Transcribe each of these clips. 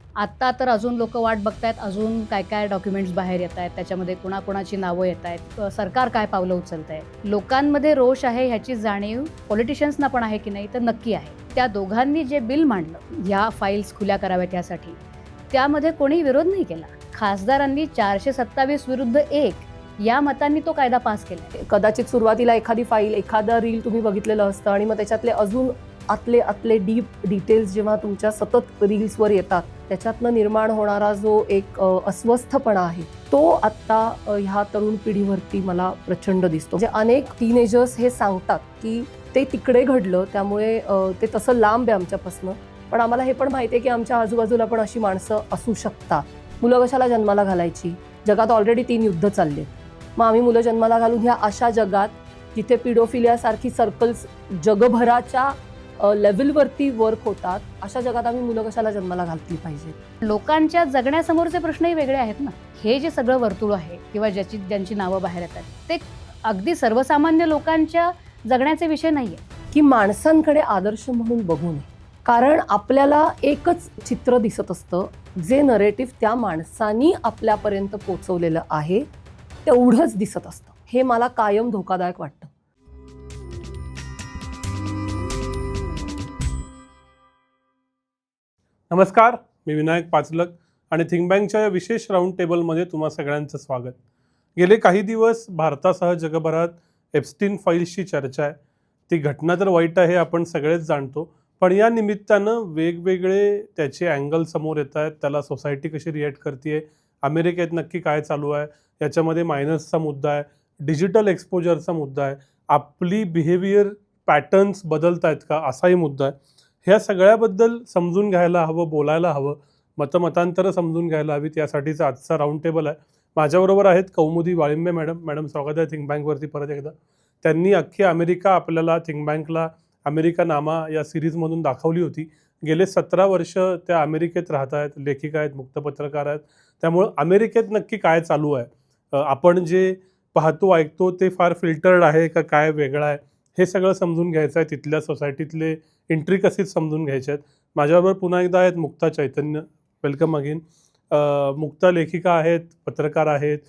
आत्ता तर अजून लोकं वाट बघतायत, अजून काय-काय डॉक्युमेंट्स बाहेर येतायत, त्याच्यामध्ये कुणाकुणाची नावं येतायत, सरकार काय पावलं उचलतंय. लोकांमध्ये रोष आहे ह्याची जाणीव पॉलिटिशियन्सना पण आहे की नाही, तर नक्की आहे. त्या दोघांनी जे बिल मांडलं, ह्या फाईल्स खुल्या कराव्यात यासाठी, त्यामध्ये कोणी विरोध नाही केला. खासदारांनी 427 विरुद्ध 1 या मतांनी तो कायदा पास केला. कदाचित सुरुवातीला एखादी फाईल, एखादा रील तुम्ही बघितलेलं असतं आणि मग त्याच्यातले अजून आतले डीप डिटेल्स जेव्हा तुमच्या सतत रील्सवर येतात, त्याच्यातनं निर्माण होणारा जो एक अस्वस्थपणा आहे, तो आत्ता ह्या तरुण पिढीवरती मला प्रचंड दिसतो. म्हणजे अनेक टीनेजर्स हे सांगतात की ते तिकडे घडलं, त्यामुळे ते तसं लांब आहे आमच्यापासनं, पण आम्हाला हे पण माहिती आहे की आमच्या आजूबाजूला पण अशी माणसं असू शकतात. मुलं कशाला जन्माला घालायची? जगात ऑलरेडी 3 युद्ध चालले. मग आम्ही मुलं जन्माला घालून ह्या अशा जगात जिथे पिडोफिलियासारखी सर्कल्स जगभराच्या लेव्हलवरती वर्क होतात, अशा जगात आम्ही मुलं कशाला जन्माला घालली पाहिजे? लोकांच्या जगण्यासमोरचे प्रश्नही वेगळे आहेत ना. हे जे सगळं वर्तुळ आहे किंवा ज्यांची नावं बाहेर येतात, ते अगदी सर्वसामान्य लोकांच्या जगण्याचे विषय नाहीये. की माणसांकडे आदर्श म्हणून बघू नये, कारण आपल्याला एकच चित्र दिसत असतं, जे नरेटिव्ह त्या माणसानी आपल्यापर्यंत पोचवलेलं आहे तेवढंच दिसत असतं. हे मला कायम धोकादायक वाटतं. नमस्कार, मी विनायक पाचलक आणि थिंक बँकच्या या विशेष राऊंड टेबलमध्ये तुम्हा सगळ्यांचं स्वागत. गेले काही दिवस भारतासह जगभरात एप्स्टीन फाईल्सची चर्चा आहे. ती घटना तर वाईट आहे, आपण सगळेच जाणतो, पण या निमित्तानं वेगवेगळे त्याचे अँगल समोर येत आहेत. त्याला सोसायटी कशी रिॲक्ट करते, अमेरिकेत नक्की काय चालू आहे, याच्यामध्ये मायनर्सचा मुद्दा आहे, डिजिटल एक्सपोजरचा मुद्दा आहे, आपली बिहेवियर पॅटर्न्स बदलत आहेत का असाही मुद्दा आहे. ह्या सगळ्याबद्दल समजून घ्यायला हवं, बोलायला हवं, मतमतांतरं समजून घ्यायला हवीत, यासाठीचा आजचा राऊंड टेबल आहे. माझ्याबरोबर आहेत कौमुदी वाळिंबे मॅडम स्वागत आहे थिंक बँकवरती परत एकदा. त्यांनी अख्खी अमेरिका आपल्याला, थिंक बँकला अमेरिका नामा या सिरीजमधून दाखवली होती. गेले 17 वर्ष त्या अमेरिकेत राहत आहेत, लेखिका आहेत, मुक्त पत्रकार आहेत. त्यामुळं अमेरिकेत नक्की काय चालू आहे, आपण जे पाहतो ऐकतो ते फार फिल्टर्ड आहे का काय वेगळं आहे, हे सगळं समजून घ्यायचं आहे. तिथल्या सोसायटीतले इंट्रिकसीज समजून घ्यायच्या आहेत. माझ्याबरोबर पुन्हा एकदा आहेत मुक्ता चैतन्य. Welcome again. मुक्ता लेखिका आहेत, पत्रकार आहेत,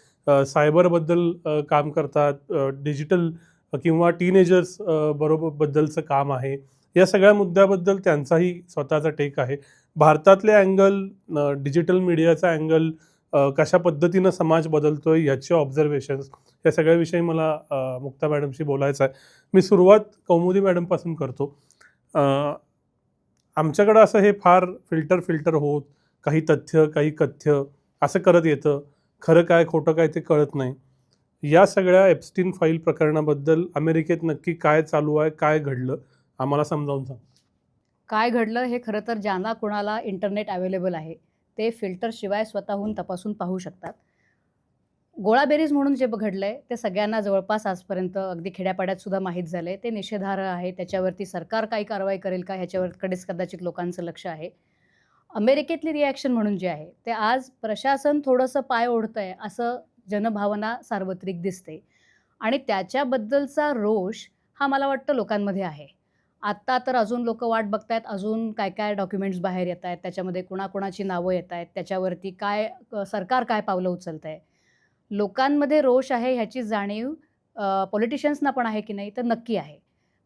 सायबरबद्दल काम करतात, डिजिटल किंवा टीनेजर्स बद्दलचं काम आहे. या सगळ्या मुद्द्याबद्दल त्यांचाही स्वतःचा टेक आहे. भारतातले अँगल, डिजिटल मीडियाचा अँगल, कशा पद्धतीनं समाज बदलतोय याचे ऑब्झर्वेशन्स, या सगळ्याविषयी मला मुक्ता मॅडमशी बोलायचं आहे. मी सुरुवात कौमुदी मॅडमपासून करतो. आमच्याकडं असं हे फार फिल्टर होत, काही तथ्य काही कथ्य असं करत येतं, खरं काय खोटं काय ते कळत नाही. या सगळ्या एप्स्टीन फाईल प्रकरणाबद्दल अमेरिकेत नक्की काय चालू आहे, काय घडलं, आम्हाला समजावून सांग. काय घडलं हे खरं तर ज्यांना कुणाला इंटरनेट अवेलेबल आहे, ते फिल्टरशिवाय स्वतःहून तपासून पाहू शकतात. गोळाबेरीज म्हणून जे घडलंय ते सगळ्यांना जवळपास आजपर्यंत अगदी खेड्यापाड्यात सुद्धा माहीत झालंय. ते निषेधार्ह आहे. त्याच्यावरती सरकार काही कारवाई करेल का ह्याच्याकडेच कदाचित लोकांचं लक्ष आहे. अमेरिकेतली रिॲक्शन म्हणून जे आहे, ते आज प्रशासन थोडंसं पाय ओढतंय असं जनभावना सार्वत्रिक दिसते आणि त्याच्याबद्दलचा रोष हा मला वाटतं लोकांमध्ये आहे. आत्ता तर अजून लोकं वाट बघतायत, अजून काय-काय डॉक्युमेंट्स बाहेर येतायत, त्याच्यामध्ये कुणाकुणाची नावं येतायत, त्याच्यावरती सरकार काय पावलं उचलतंय. लोकांमध्ये रोष आहे ह्याची जाणीव पॉलिटिशियन्सना पण आहे की नाही, तर नक्की आहे.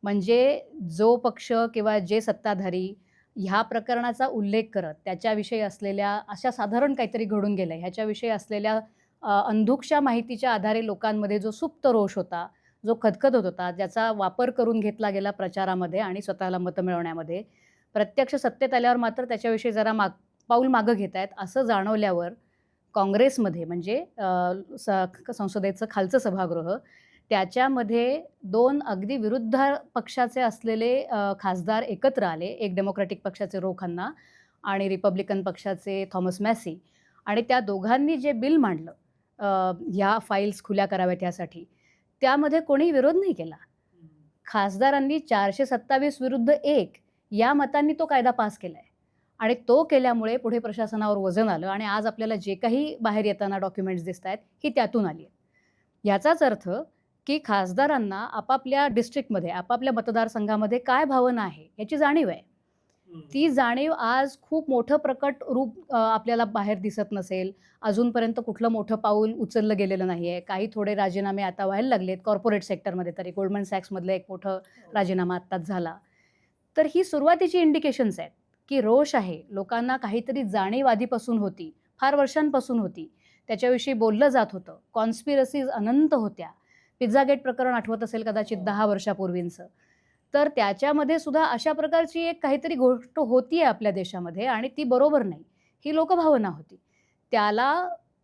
म्हणजे जो पक्ष किंवा जे सत्ताधारी ह्या प्रकरणाचा उल्लेख करत त्याच्याविषयी असलेल्या अशा साधारण काहीतरी घडून गेलंय ह्याच्याविषयी असलेल्या अंधुकशा माहितीच्या आधारे लोकांमध्ये जो सुप्त रोष होता, जो खदखदत होता, ज्याचा वापर करून घेतला गेला प्रचारामध्ये आणि स्वतःला मतं मिळवण्यामध्ये, प्रत्यक्ष सत्तेत आल्यावर मात्र त्याच्याविषयी जरा पाऊल मागं घेतायत असं जाणवल्यावर काँग्रेसमध्ये म्हणजे संसदेचं खालचं सभागृह, त्याच्यामध्ये 2 अगदी विरुद्ध पक्षाचे असलेले खासदार एकत्र आले. एक डेमोक्रॅटिक पक्षाचे रो खन्ना आणि रिपब्लिकन पक्षाचे थॉमस मॅसी, आणि त्या दोघांनी जे बिल मांडलं ह्या फाईल्स खुल्या कराव्यात यासाठी, त्यामध्ये कोणी विरोध नाही केला. खासदारांनी 427 विरुद्ध 1 या मतांनी तो कायदा पास केलाय आणि तो केल्यामुळे पुढे प्रशासनावर वजन आलं आणि आज आपल्याला जे काही बाहेर येताना डॉक्युमेंट्स दिसतायत, ही त्यातून आली आहेत. याचाच अर्थ की खासदारांना आपापल्या डिस्ट्रिक्टमध्ये, आपापल्या मतदारसंघामध्ये काय भावना आहे याची जाणीव आहे. ती जाणीव आज खूप मोठं प्रकट रूप आपल्याला बाहेर दिसत नसेल. अजूनपर्यंत कुठलं मोठं पाऊल उचललं गेलेलं नाहीये. काही थोडे राजीनामे आता व्हायला लागलेत कॉर्पोरेट सेक्टरमध्ये तरी. गोल्डमन सॅक्समधलं एक मोठं राजीनामा आत्ताच झाला. तर ही सुरुवातीची इंडिकेशन्स आहेत, की रोष आहे. लोकांना काहीतरी जाणीव आधीपासून होती, फार वर्षांपासून होती. त्याच्याविषयी बोललं जात होतं. कॉन्स्पिरसीज अनंत होत्या. पिझ्झागेट प्रकरण आठवत असेल कदाचित 10 वर्षापूर्वींचं. तर त्याच्यामध्ये सुद्धा अशा प्रकारची एक काहीतरी गोष्ट होतीये आपल्या देशामध्ये आणि ती बरोबर नाही. ही लोकभावना होती. त्याला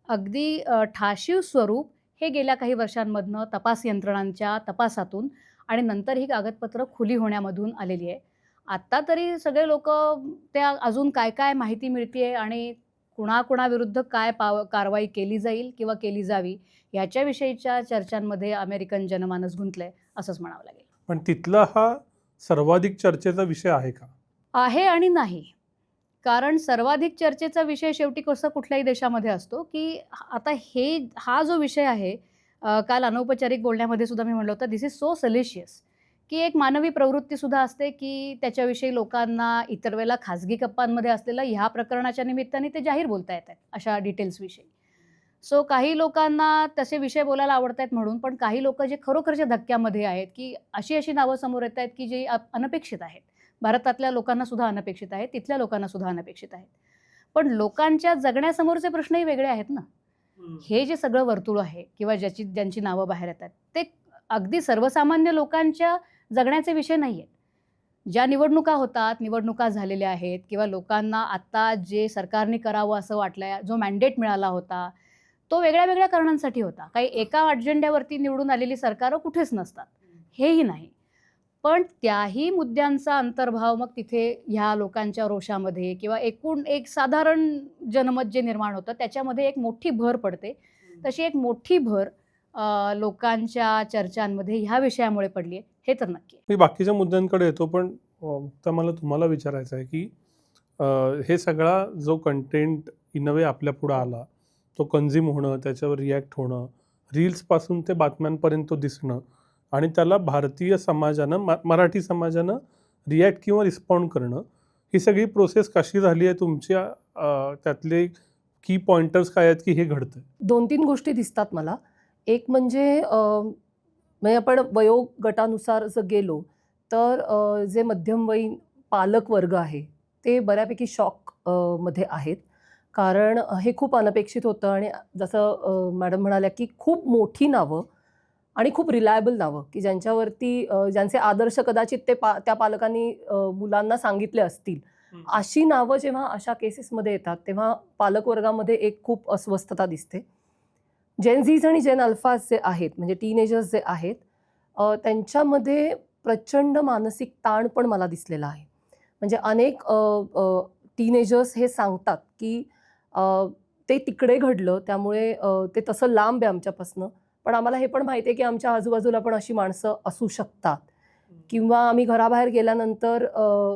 अगदी ठाशीव स्वरूप हे गेल्या काही वर्षांमधनं तपास यंत्रणांच्या तपासातून आणि नंतर ही कागदपत्रं खुली होण्यामधून आलेली आहे. आत्ता तरी सगळे लोकं त्या अजून काय-काय माहिती मिळतीये आणि कुणाकुणाविरुद्ध काय कारवाई केली जाईल किंवा केली जावी याच्याविषयीच्या चर्चांमध्ये अमेरिकन जनमानस गुंतलंय असंच म्हणावं लागेल. पण तिथला हा सर्वाधिक चर्चेचा विषय आहे का? आहे आणि नाही. कारण सर्वाधिक चर्चेचा विषय शेवटी कसं कुठल्याही देशामध्ये असतो, की आता हा जो विषय आहे काल अनौपचारिक बोलण्यामध्ये सुद्धा मी म्हटलं होतं, "धिस इज सो सॅलिशियस" की एक मानवी प्रवृत्तीसुद्धा असते, की त्याच्याविषयी लोकांना इतर वेळेला खाजगी गप्पांमध्ये असलेलं ह्या प्रकरणाच्या निमित्ताने ते जाहीर बोलता येतात, अशा डिटेल्सविषयी. सो काही लोकांना तसे विषय बोलायला आवडतायत म्हणून, पण काही लोकं जे खरोखरच्या धक्क्यामध्ये आहेत, की अशी नावं समोर येतायत, की जी अनपेक्षित आहेत. भारतातल्या लोकांना सुद्धा अनपेक्षित आहेत, तिथल्या लोकांना सुद्धा अनपेक्षित आहेत. पण लोकांच्या जगण्यासमोरचे प्रश्नही वेगळे आहेत ना. हे जे सगळं वर्तुळ आहे किंवा ज्यांची नावं बाहेर येतात, ते अगदी सर्वसामान्य लोकांच्या जगण्याचे विषय नाहीयेत. ज्या निवडणुका होतात, निवडणुका झालेल्या आहेत किंवा लोकांना आत्ता जे सरकारने करावं असं वाटलंय, जो मॅन्डेट मिळाला होता, तो वेगळ्या-वेगळ्या कारणांसाठी होता. काही एका अजेंड्यावरती निवडून आलेली सरकारं कुठेच नसतात. हेही नाही. पण त्याही मुद्द्यांचा अंतर्भाव मग तिथे ह्या लोकांच्या रोषामध्ये किंवा एकूण एक साधारण जनमत जे निर्माण होतं त्याच्यामध्ये एक मोठी भर पडते. तशी एक मोठी भर लोकांच्या चर्चांमध्ये ह्या विषयामुळे पडली आहे, हे तर नक्की आहे. मी बाकीच्या मुद्द्यांकडे येतो, पण आता मला तुम्हाला विचारायचं आहे, की हे सगळा जो कंटेंट इन अ वे आपल्या पुढं आला, तो कन्झ्युम होणं, त्याच्यावर रिॲक्ट होणं, रील्सपासून ते बातम्यांपर्यंत तो दिसणं आणि त्याला भारतीय समाजानं मराठी समाजानं रिॲक्ट किंवा रिस्पॉन्ड करणं, ही सगळी प्रोसेस कशी झाली आहे तुमच्या त्यातले की पॉइंटर्स काय आहेत की हे घडतं? 2-3 गोष्टी दिसतात मला. एक म्हणजे म्हणजे आपण वयोगटानुसार जर गेलो तर जे मध्यमवयीन पालक वर्ग आहे ते बऱ्यापैकी मध्ये आहेत. कारण हे खूप अनपेक्षित होतं आणि जसं मॅडम म्हणाल्या की खूप मोठी नावं आणि खूप रिलायबल नावं की ज्यांच्यावरती ज्यांचे आदर्श कदाचित त्या पालकांनी मुलांना सांगितले असतील. अशी नावं जेव्हा अशा केसेसमध्ये येतात तेव्हा पालकवर्गामध्ये एक खूप अस्वस्थता दिसते. जेन झीज आणि जेन अल्फाज जे आहेत म्हणजे टीनेजर्स जे आहेत त्यांच्यामध्ये प्रचंड मानसिक ताण पण मला दिसलेला आहे. म्हणजे अनेक टीनेजर्स हे सांगतात की ते तिकडे घडलं त्यामुळे ते तसं लांब आहे आमच्यापासनं, पण आम्हाला हे पण माहिती आहे की आमच्या आजूबाजूला पण अशी माणसं असू शकतात किंवा आम्ही घराबाहेर गेल्यानंतर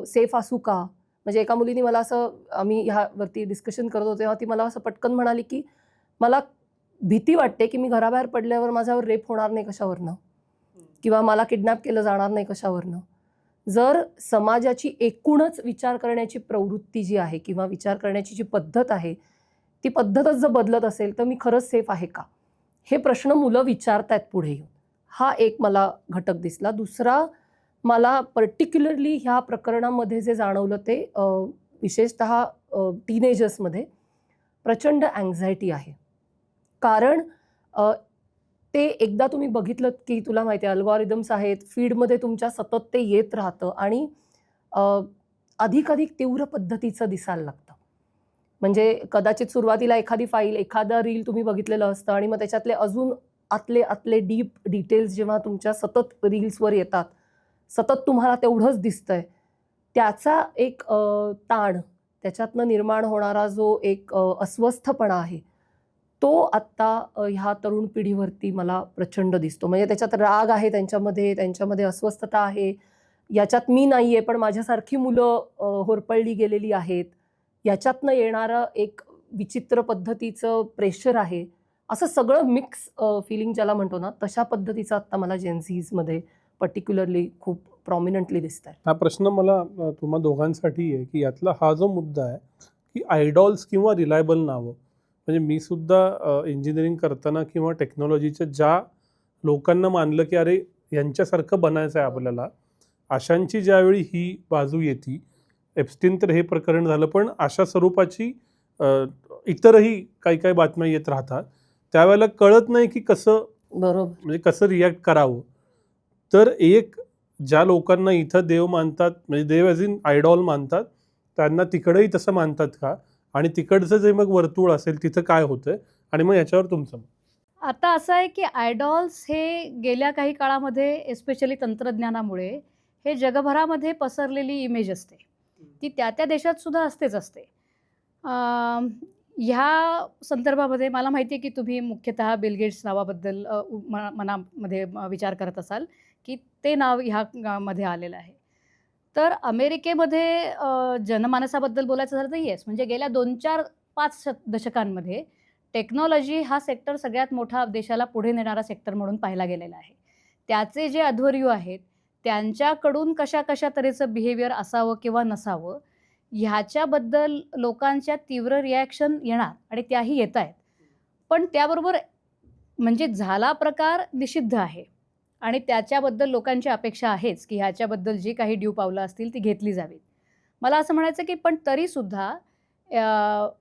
सेफ असू का. म्हणजे एका मुलीने मला असं आम्ही ह्यावरती डिस्कशन करत होतो तेव्हा ती मला असं पटकन म्हणाली की मला भीती वाटते की मी घराबाहेर पडल्यावर माझ्यावर रेप होणार नाही कशावरनं किंवा मला किडनॅप केलं जाणार नाही कशावरनं. जर समाजाची एकूणच विचार करण्याची प्रवृत्ती जी आहे किंवा विचार करण्याची जी पद्धत आहे ती पद्धतच जर बदलत असेल तर मी खरंच सेफ आहे का, हे प्रश्न मुलं विचारतायत पुढे येऊन. हा एक मला घटक दिसला. दुसरा मला पर्टिक्युलरली ह्या प्रकरणामध्ये जे जाणवलं ते विशेषतः टीनेजर्समध्ये प्रचंड अँक्झायटी आहे. कारण ते एकदा तुम्ही बघितलं की तुला माहिती आहे अल्गोरिदम्स आहेत, फीडमध्ये तुमच्या सतत ते येत राहतं आणि अधिकाधिक तीव्र पद्धतीचं दिसायला लागतं. म्हणजे कदाचित सुरुवातीला एखादी फाईल, एखादा रील तुम्ही बघितलेलं असतं आणि मग त्याच्यातले अजून आतले डीप डिटेल्स जेव्हा तुमच्या सतत रील्सवर येतात, सतत तुम्हाला तेवढंच दिसतंय, त्याचा एक ताण, त्याच्यातनं निर्माण होणारा जो एक अस्वस्थपणा आहे तो आत्ता ह्या तरुण पिढीवरती मला प्रचंड दिसतो. म्हणजे त्याच्यात राग आहे त्यांच्यामध्ये अस्वस्थता आहे. याच्यात मी नाही आहे पण माझ्यासारखी मुलं होरपळली गेलेली आहेत. याच्यातनं येणारं एक विचित्र पद्धतीचं प्रेशर आहे. असं सगळं मिक्स फिलिंग ज्याला म्हणतो ना तशा पद्धतीचं आत्ता मला जेन झीजमध्ये पर्टिक्युलरली खूप प्रॉमिनंटली दिसत आहेत. हा प्रश्न मला तुम्हा दोघांसाठी आहे की यातला हा जो मुद्दा आहे की आयडॉल्स किंवा रिलायबल नावं, म्हणजे मी सुद्धा इंजिनिअरिंग करताना किंवा टेक्नॉलॉजीच्या ज्या लोकांना मानलं की अरे यांच्यासारखं बनायचं आहे आपल्याला, अशांची ज्यावेळी ही बाजू येते, एप्स्टीन तर हे प्रकरण झालं, पण अशा स्वरूपाची इतरही काही काही बातम्या येत राहतात, त्यावेळेला कळत नाही की कसं बरोबर. म्हणजे कसं रिॲक्ट करावं. तर एक ज्या लोकांना इथं देव मानतात, म्हणजे देव ॲज इन आयडॉल मानतात, त्यांना तिकडेही तसं मानतात का, आणि तिकडचं जे मग वर्तुळ असेल तिथं काय होतंय, आणि मग याच्यावर तुमचं मत. आता असं आहे की आयडॉल्स हे गेल्या काही काळामध्ये एस्पेशली तंत्रज्ञानामुळे हे जगभरामध्ये पसरलेली इमेज असते, ती त्या त्या देशात सुद्धा असते. ह्या संदर्भामध्ये मला माहिती आहे की तुम्ही मुख्यतः बिल गेट्स नावाबद्दल मनामध्ये विचार करत असाल की ते नाव मध्ये आलेलं आहे. तर अमेरिकेमध्ये जनमानसाबद्दल बोलायचं झालं तर येस, म्हणजे गेल्या 2-4-5 दशकांमध्ये टेक्नॉलॉजी हा सेक्टर सगळ्यात मोठा देशाला पुढे नेणारा सेक्टर म्हणून पाहिला गेलेला आहे. त्याचे जे अध्वर्यू आहेत, त्यांच्याकडून कशा तऱ्हेचं बिहेवियर असावं किंवा नसावं, ह्याच्याबद्दल लोकांच्या तीव्र रिॲक्शन येणार आणि त्याही येत आहेत. पण त्याबरोबर म्हणजे झाला प्रकार निषिद्ध आहे आणि त्याच्याबद्दल लोकांची अपेक्षा आहेच की ह्याच्याबद्दल जी काही ड्यू पावलं असतील ती घेतली जावीत. मला असं म्हणायचं की पण तरीसुद्धा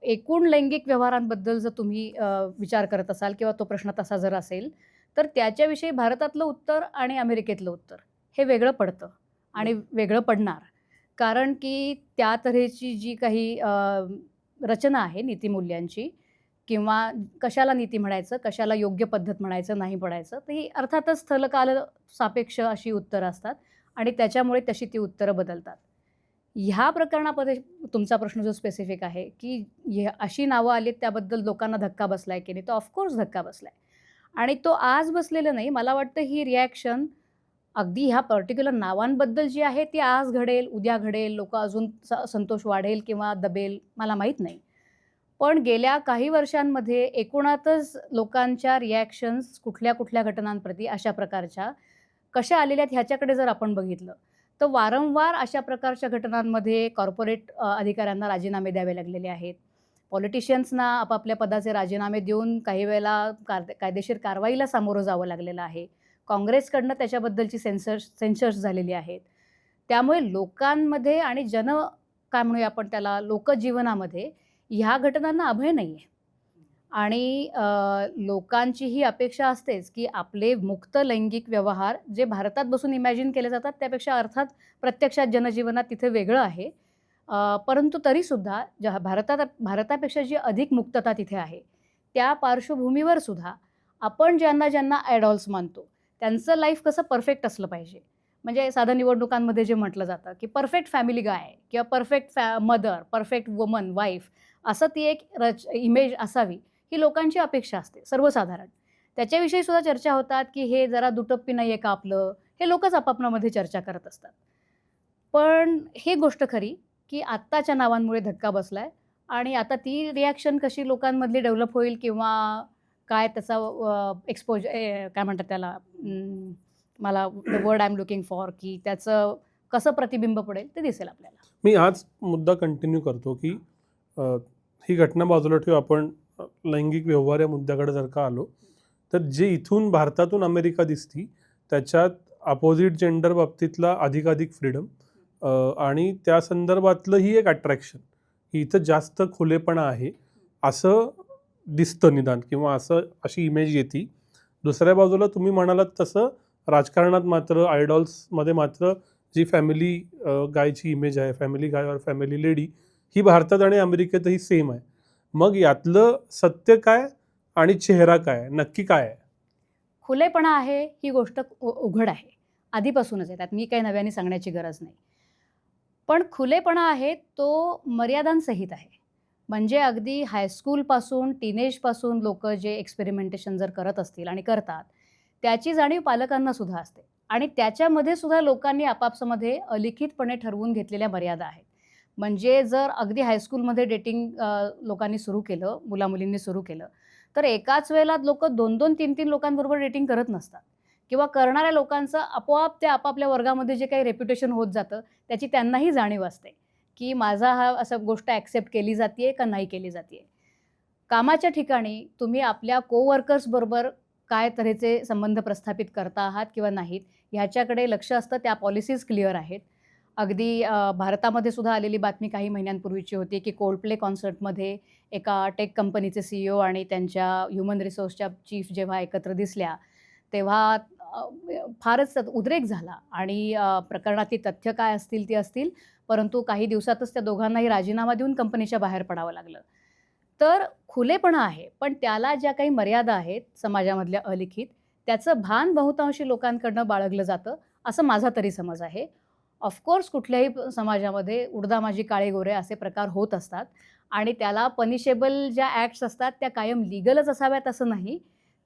एकूण लैंगिक व्यवहारांबद्दल जर तुम्ही विचार करत असाल किंवा तो प्रश्न तसा जर असेल, तर त्याच्याविषयी भारतातलं उत्तर आणि अमेरिकेतलं उत्तर हे वेगळं पडतं आणि वेगळं पडणार. कारण की त्या तऱ्हेची जी काही रचना आहे नीतिमूल्यांची, किंवा कशाला नीती म्हणायचं, कशाला योग्य पद्धत म्हणायचं, नाही म्हणायचं, तर ही अर्थातच स्थलकाल सापेक्ष अशी उत्तरं असतात आणि त्याच्यामुळे तशी ती उत्तरं बदलतात. ह्या प्रकरणामध्ये तुमचा प्रश्न जो स्पेसिफिक आहे की अशी नावं आली त्याबद्दल लोकांना धक्का बसलाय की नाही, तर ऑफकोर्स धक्का बसलाय आणि तो आज बसलेला नाही. मला वाटतं ही रिॲक्शन अगदी ह्या पर्टिक्युलर नावांबद्दल जी आहे ती आज घडेल, उद्या घडेल, लोकं अजून संतोष वाढेल किंवा दबेल, मला माहीत नाही. पण गेल्या काही वर्षांमध्ये एकूणातच लोकांच्या रिॲक्शन्स कुठल्या घटनांप्रती अशा प्रकारच्या कशा आलेल्या आहेत ह्याच्याकडे जर आपण बघितलं, तर वारंवार अशा प्रकारच्या घटनांमध्ये कॉर्पोरेट अधिकाऱ्यांना राजीनामे द्यावे लागलेले आहेत. पॉलिटिशियन्सना आपापल्या पदाचे राजीनामे देऊन काही वेळेला कायदेशीर कारवाईला सामोरं जावं लागलेलं आहे. काँग्रेसकडनं त्याच्याबद्दलची सेन्सर्स झालेली आहेत. त्यामुळे लोकांमध्ये आणि काय म्हणूया आपण त्याला, लोकजीवनामध्ये ह्या घटनांना अभय नाही आहे. आणि लोकांची ही अपेक्षा असतेच की आपले मुक्त लैंगिक व्यवहार जे भारतात बसून इमॅजिन केले जातात त्यापेक्षा अर्थात प्रत्यक्षात जनजीवनात तिथे वेगळं आहे. परंतु तरीसुद्धा भारतापेक्षा जी अधिक मुक्तता तिथे आहे, त्या पार्श्वभूमीवर सुद्धा आपण ज्यांना आयडॉल्स मानतो, त्यांचं लाईफ कसं परफेक्ट असलं पाहिजे. म्हणजे साधं निवडणुकांमध्ये जे म्हटलं जातं की परफेक्ट फॅमिली गाय किंवा perfect mother, perfect woman, wife, असं ती एक इमेज असावी, ही लोकांची अपेक्षा असते सर्वसाधारण. त्याच्याविषयी सुद्धा चर्चा होतात की हे जरा दुटप्पी नाही आहे का आपलं, हे लोकच आपापल्यामध्ये चर्चा करत असतात. पण ही गोष्ट खरी की आत्ताच्या नावांमुळे धक्का बसलाय आणि आता ती रिॲक्शन कशी लोकांमधली डेव्हलप होईल किंवा काय त्याचा काय म्हणतात त्याला, मला the word I am looking for, की त्याचं कसं प्रतिबिंब पडेल ते दिसेल आपल्याला. मी हाच मुद्दा कंटिन्यू करतो की ही घटना बाजूला ठेवू, आपण लैंगिक व्यवहार या मुद्द्याकडे जर का आलो, तर जे इथून भारतातून अमेरिका दिसती त्याच्यात अपोजिट जेंडर बाबतीतला अधिकाधिक फ्रीडम आणि त्या संदर्भातलं ही एक अट्रॅक्शन, ही इथं जास्त खुलेपणा आहे असं दिसतं निदान, किंवा अशी इमेज येते. दुसऱ्या बाजूला तुम्ही म्हणालात तसं राजकारणात मात्र आयडॉल्समध्ये मात्र जी फॅमिली गायची इमेज आहे, फॅमिली गाय और फॅमिली लेडी, ही भारतात आणि अमेरिकेतही सेम आहे. मग यातलं सत्य काय आणि चेहरा काय, नक्की काय आहे? खुलेपणा आहे ही गोष्ट उघड आहे, आधीपासूनच आहे, त्यात मी काही नव्याने सांगण्याची गरज नाही. पण खुलेपणा आहे तो मर्यादांसहित आहे. म्हणजे अगदी हायस्कूलपासून टीनेजपासून लोक जे एक्सपेरिमेंटेशन जर करत असतील आणि करतात, त्याची जाणीव पालकांना सुद्धा असते आणि त्याच्यामध्ये सुद्धा लोकांनी आपापसामध्ये अलिखितपणे ठरवून घेतलेल्या मर्यादा आहेत. म्हणजे जर अगदी हायस्कूलमध्ये डेटिंग लोकांनी सुरू केलं, मुलामुलींनी सुरू केलं, तर एकाच वेळेला लोक 2-2, 3-3 लोकांबरोबर डेटिंग करत नसतात. किंवा करणाऱ्या लोकांचं आपोआप ते आपापल्या वर्गामध्ये जे काही रेप्युटेशन होत जातं त्याची त्यांनाही जाणीव असते की माझा हा असं गोष्ट ॲक्सेप्ट केली जाते का नाही केली जाते. कामाच्या ठिकाणी तुम्ही आपल्या कोवर्कर्सबरोबर काय तऱ्हेचे संबंध प्रस्थापित करता आहात किंवा नाहीत ह्याच्याकडे लक्ष असतं. त्या पॉलिसीज क्लिअर आहेत. अगदी भारतामध्ये सुद्धा आलेली बातमी काही महिन्यांपूर्वीची होती की कोल्डप्ले कॉन्सर्टमध्ये एका टेक कंपनीचे CEO आणि त्यांच्या ह्युमन रिसोर्सच्या चीफ जेव्हा एकत्र दिसल्या तेव्हा फारच उद्रेक झाला आणि प्रकरणातली तथ्य काय असतील ती असतील, परंतु काही दिवसातच त्या दोघांनाही राजीनामा देऊन कंपनीच्या बाहेर पडावं लागलं. तर खुलेपणा आहे, पण त्याला ज्या काही मर्यादा आहेत समाजामधल्या अलिखित, त्याचं भान बहुतांशी लोकांकडनं बाळगलं जातं, असं माझा तरी समज आहे. ऑफकोर्स कुठल्याही समाजामध्ये उडदामाजी काळे गोरे असे प्रकार होत असतात आणि त्याला पनिशेबल ज्या ॲक्ट्स असतात त्या कायम लीगलच असाव्यात असं नाही.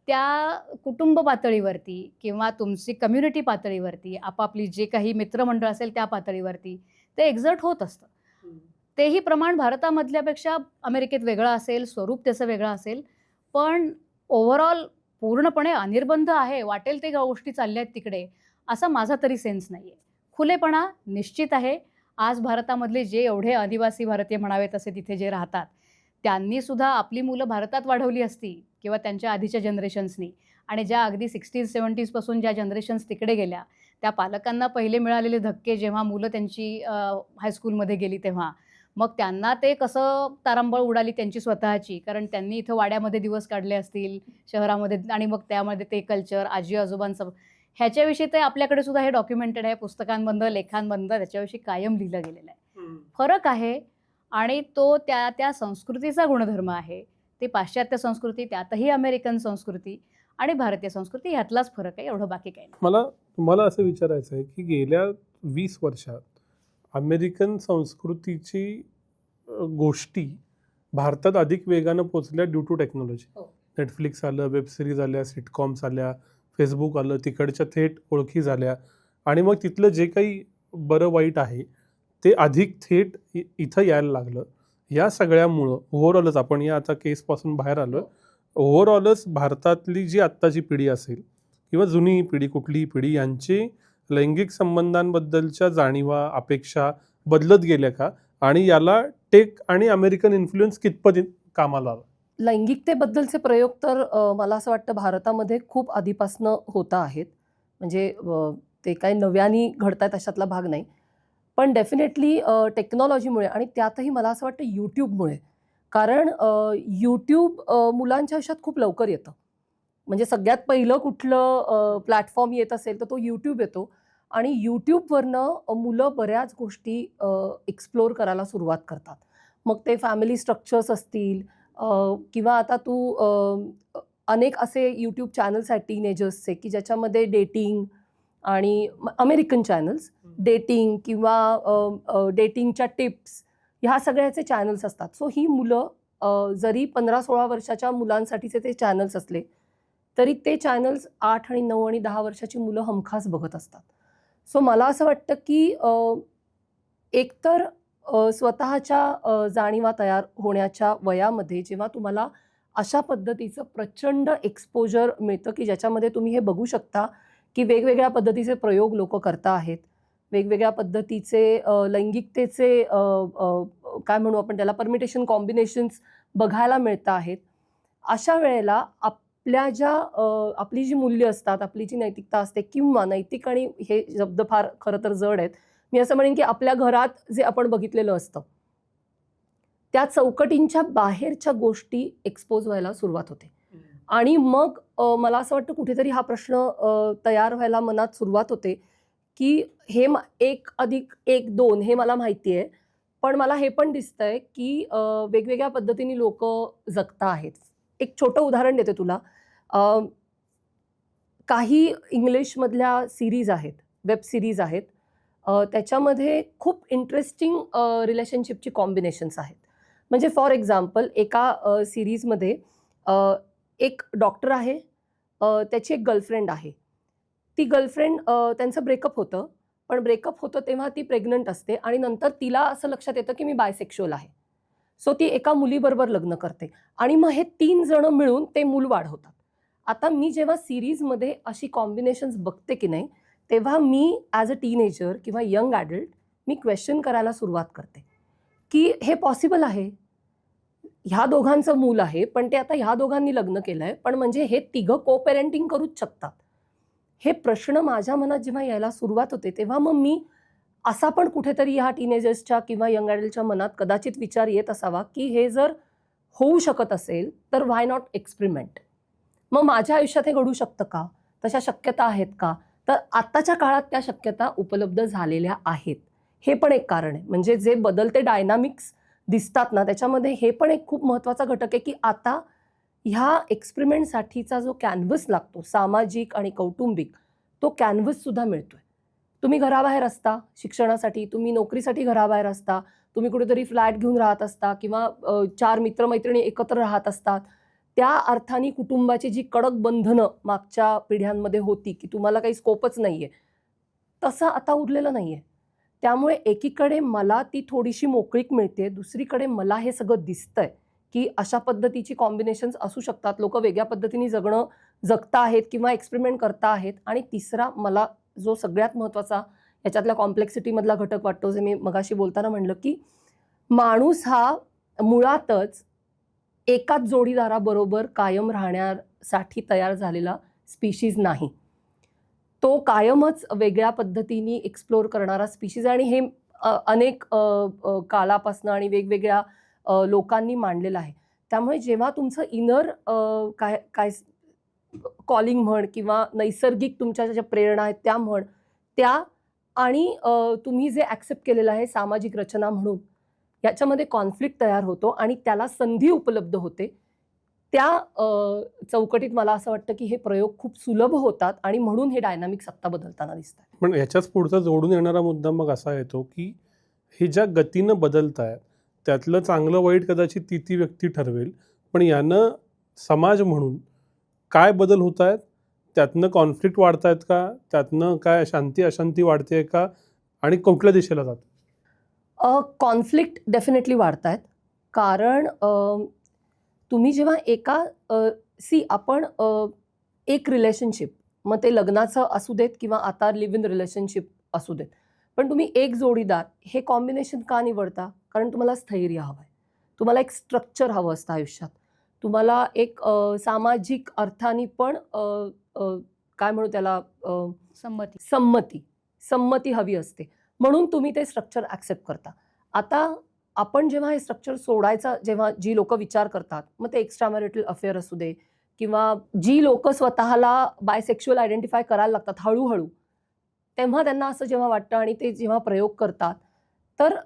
त्या कुटुंब पातळीवरती किंवा तुमची कम्युनिटी पातळीवरती, आपापली जे काही मित्रमंडळ असेल त्या पातळीवरती ते एक्झर्ट होत असतं. तेही प्रमाण भारतामधल्यापेक्षा अमेरिकेत वेगळं असेल, स्वरूप त्याचं वेगळं असेल, पण ओव्हरऑल पूर्णपणे अनिर्बंध आहे, वाटेल ते गोष्टी चालल्या आहेत तिकडे, असा माझा तरी सेन्स नाही आहे. खुलेपणा निश्चित आहे. आज भारतामधले जे एवढे आदिवासी भारतीय म्हणावेत असे तिथे जे राहतात, त्यांनीसुद्धा आपली मुलं भारतात वाढवली असती किंवा त्यांच्या आधीच्या जनरेशन्सनी आणि ज्या अगदी 60s-70s पासून ज्या जनरेशन्स तिकडे गेल्या, त्या पालकांना पहिले मिळालेले धक्के जेव्हा मुलं त्यांची हायस्कूलमध्ये गेली तेव्हा, मग त्यांना ते कसं तारांबळ उडाली त्यांची स्वतःची, कारण त्यांनी इथं वाड्यामध्ये दिवस काढले असतील, शहरामध्ये आणि मग त्यामध्ये ते कल्चर, आजी-आजोबांचं ह्याच्याविषयी ते आपल्याकडे सुद्धा हे डॉक्युमेंटेड आहे, पुस्तकांमधनं, लेखांमधनं त्याच्याविषयी कायम लिहिलं गेलेलं आहे. फरक आहे आणि तो त्या त्या संस्कृतीचा गुणधर्म आहे. ती पाश्चात्य संस्कृती, त्यातही अमेरिकन संस्कृती आणि भारतीय संस्कृती ह्यातलाच फरक आहे, एवढं बाकी काही नाही. मला तुम्हाला असं विचारायचं आहे की गेल्या 20 वर्षात अमेरिकन संस्कृतीची गोष्टी भारतात अधिक वेगानं पोचल्या ड्यू टू टेक्नॉलॉजी. हो. नेटफ्लिक्स आलं, वेब सिरीज आल्या, सिटकॉम्स आल्या, फेसबुक आलं, तिकडच्या थेट ओळखी झाल्या आणि मग तिथलं जे काही बरं वाईट आहे ते अधिक थेट इथं यायला लागलं. या सगळ्यामुळं ओव्हरऑलच आपण या आता केसपासून बाहेर आलो. ओव्हरऑलच भारतातली जी आत्ताची पिढी असेल किंवा जुनी पिढी, कुठलीही पिढी, यांची लैंगिक संबंधांबद्दलच्या जाणीवा, अपेक्षा बदलत गेल्या का आणि याला टेक आणि अमेरिकन इन्फ्लुएन्स कितपत कामाला आला? लैंगिकतेबद्दलचे प्रयोग तर मला असं वाटतं भारतामध्ये खूप आधीपासनं होता आहेत. म्हणजे ते काही नव्याने घडतायत अशातला भाग नाही. पण डेफिनेटली टेक्नॉलॉजीमुळे आणि त्यातही मला असं वाटतं यूट्यूबमुळे. कारण यूट्यूब मुलांच्या आयुष्यात खूप लवकर येतं. म्हणजे सगळ्यात पहिलं कुठलं प्लॅटफॉर्म येत असेल तर तो यूट्यूब येतो आणि यूट्यूबवरनं मुलं बऱ्याच गोष्टी एक्सप्लोर करायला सुरुवात करतात. मग ते फॅमिली स्ट्रक्चर्स असतील किंवा आता तू अनेक असे यूट्यूब चॅनल्स आहेत टीनेजर्सचे की ज्याच्यामध्ये डेटिंग आणि अमेरिकन चॅनल्स डेटिंग किंवा डेटिंगच्या टिप्स ह्या सगळ्याचे चॅनल्स असतात. सो ही मुलं जरी 15-16 वर्षाच्या मुलांसाठीचे ते चॅनल्स असले तरी ते चॅनल्स 8 आणि 9 आणि 10 वर्षाची मुलं हमखास बघत असतात. सो मला असं वाटतं की एकतर स्वतःच्या जाणीवा तयार होण्याच्या वयामध्ये जेव्हा तुम्हाला अशा पद्धतीचं प्रचंड एक्सपोजर मिळतं की ज्याच्यामध्ये तुम्ही हे बघू शकता की वेगवेगळ्या पद्धतीचे प्रयोग लोक करता आहेत, वेगवेगळ्या पद्धतीचे लैंगिकतेचे काय म्हणू आपण त्याला परमिटेशन कॉम्बिनेशन्स बघायला मिळत आहेत. अशा वेळेला आपली जी मूल्य असतात, आपली जी नैतिकता असते किंवा नैतिक आणि हे शब्द फार खरं तर जड आहेत. मी असं म्हणेन की आपल्या घरात जे आपण बघितलेलं असतं त्या चौकटींच्या बाहेरच्या गोष्टी एक्सपोज व्हायला सुरुवात होते आणि मग मला असं वाटतं कुठेतरी हा प्रश्न तयार व्हायला मनात सुरुवात होते की हे 1+1=2 हे मला माहिती आहे, पण मला हे पण दिसतंय की वेगवेगळ्या पद्धतीने लोक जगता आहेत. एक छोटं उदाहरण देते तुला. काही इंग्लिशमधल्या सिरीज आहेत, वेब सिरीज आहेत, त्याच्यामध्ये खूप इंटरेस्टिंग रिलेशनशिपची कॉम्बिनेशन्स आहेत. म्हणजे फॉर एक्झाम्पल एका सिरीजमध्ये एक डॉक्टर आहे, त्याची एक गर्लफ्रेंड आहे. ती गर्लफ्रेंड त्यांचं ब्रेकअप होतं, पण ब्रेकअप होतं तेव्हा ती प्रेग्नंट असते आणि नंतर तिला असं लक्षात येतं की मी बायसेक्शुअल आहे. सो ती एका मुलीबरोबर लग्न करते आणि मग हे 3 जण मिळून ते मूल वाढवतात. आता मी जेव्हा सिरीजमध्ये अशी कॉम्बिनेशन्स बघते की नाही, तेव्हा मी ॲज अ टीनेजर किंवा यंग ॲडल्ट मी क्वेश्चन करायला सुरुवात करते की हे पॉसिबल आहे. ह्या दोघांचं मूल आहे, पण ते आता ह्या दोघांनी लग्न केलंय, पण म्हणजे हे तिघं को पेरेंटिंग करूच शकतात. हे प्रश्न माझ्या मनात जेव्हा यायला सुरुवात होते, तेव्हा मग मी असा पण कुठेतरी ह्या टीनेजर्सच्या किंवा यंग ॲडल्टच्या मनात कदाचित विचार येत असावा की हे जर होऊ शकत असेल तर व्हाय नॉट एक्सपेरिमेंट. मग माझ्या आयुष्यात हे घडू शकतं का? तशा शक्यता आहेत का? तर आत्ताच्या काळात त्या शक्यता उपलब्ध झालेल्या आहेत. हे पण एक कारण आहे. म्हणजे जे बदलते डायनामिक्स दिसतात ना, त्याच्यामध्ये हे पण एक खूप महत्त्वाचा घटक आहे की आता ह्या एक्सपेरिमेंटसाठीचा जो कॅनव्हस लागतो, सामाजिक आणि कौटुंबिक, तो कॅनव्हससुद्धा मिळतोय. तुम्ही घराबाहेर असता शिक्षणासाठी, तुम्ही नोकरीसाठी घराबाहेर असता, तुम्ही कुठेतरी फ्लॅट घेऊन राहत असता किंवा 4 मित्र-मैत्रिणी एकत्र राहत असतात. त्या अर्थाने कुटुंबाची जी कडक बंधनं मागच्या पिढ्यांमध्ये होती की तुम्हाला काही स्कोपच नाहीये, तसं आता उरलेलं नाहीये. त्यामुळे एकीकडे मला ती थोडीशी मोकळीक मिळते, दुसरीकडे मला हे सगळं दिसतंय की अशा पद्धतीची कॉम्बिनेशन्स असू शकतात. लोकं वेगळ्या पद्धतीने जगता आहेत किंवा एक्सपेरिमेंट करता आहेत. आणि तिसरा मला जो सगळ्यात महत्त्वाचा याच्यातल्या कॉम्प्लेक्सिटीमधला घटक वाटतो, जे मी मगाशी बोलताना म्हणलं की माणूस हा मुळातच एकाच जोडीदाराबरोबर कायम राहण्यासाठी तयार झालेला स्पीशीज नाही. तो कायमच वेगळ्या पद्धतीने एक्सप्लोर करणारा स्पीशीज आहे. आणि हे अनेक काळापासनं आणि वेगवेगळ्या लोकांनी मांडलेलं आहे. त्यामुळे जेव्हा तुमचं इनर काय काय कॉलिंग म्हण किंवा नैसर्गिक तुमच्या ज्या प्रेरणा आहेत त्या म्हण, त्या आणि तुम्ही जे ॲक्सेप्ट केलेलं आहे सामाजिक रचना म्हणून, याच्यामध्ये कॉन्फ्लिक्ट तयार होतो आणि त्याला संधी उपलब्ध होते. त्या चौकटीत मला असं वाटतं की हे प्रयोग खूप सुलभ होतात आणि म्हणून हे डायनामिक्स आत्ता बदलताना दिसतात. पण ह्याच्याच पुढचा जोडून येणारा मुद्दा मग असा येतो की हे ज्या गतीनं बदलत आहेत त्यातलं चांगलं वाईट कदाचित ती व्यक्ती ठरवेल, पण यानं समाज म्हणून काय बदल होत आहेत, त्यातनं कॉन्फ्लिक्ट वाढत आहेत का, त्यातनं काय शांती अशांती वाढते का, आणि कुठल्या दिशेला जात? कॉन्फ्लिक्ट डेफिनेटली वाढत आहेत. कारण तुम्ही जेव्हा आपण एक रिलेशनशिप, मग ते लग्नाचं असू देत किंवा आता लिव्ह इन रिलेशनशिप असू देत, पण तुम्ही एक जोडीदार हे कॉम्बिनेशन का निवडता? कारण तुम्हाला स्थैर्य हवं आहे, तुम्हाला एक स्ट्रक्चर हवं असतं आयुष्यात, तुम्हाला एक सामाजिक अर्थाने पण काय म्हणू त्याला, संमती हवी असते. म्हणून तुम्ही ते स्ट्रक्चर ॲक्सेप्ट करता. आता आपण जेव्हा हे स्ट्रक्चर सोडायचा, जेव्हा जी लोकं विचार करतात, मग ते एक्स्ट्रा मॅरिटल अफेअर असू दे किंवा जी लोकं स्वतःला बायसेक्शुअल आयडेंटिफाय करायला लागतात हळूहळू, तेव्हा त्यांना असं जेव्हा वाटतं आणि ते जेव्हा प्रयोग करतात, तर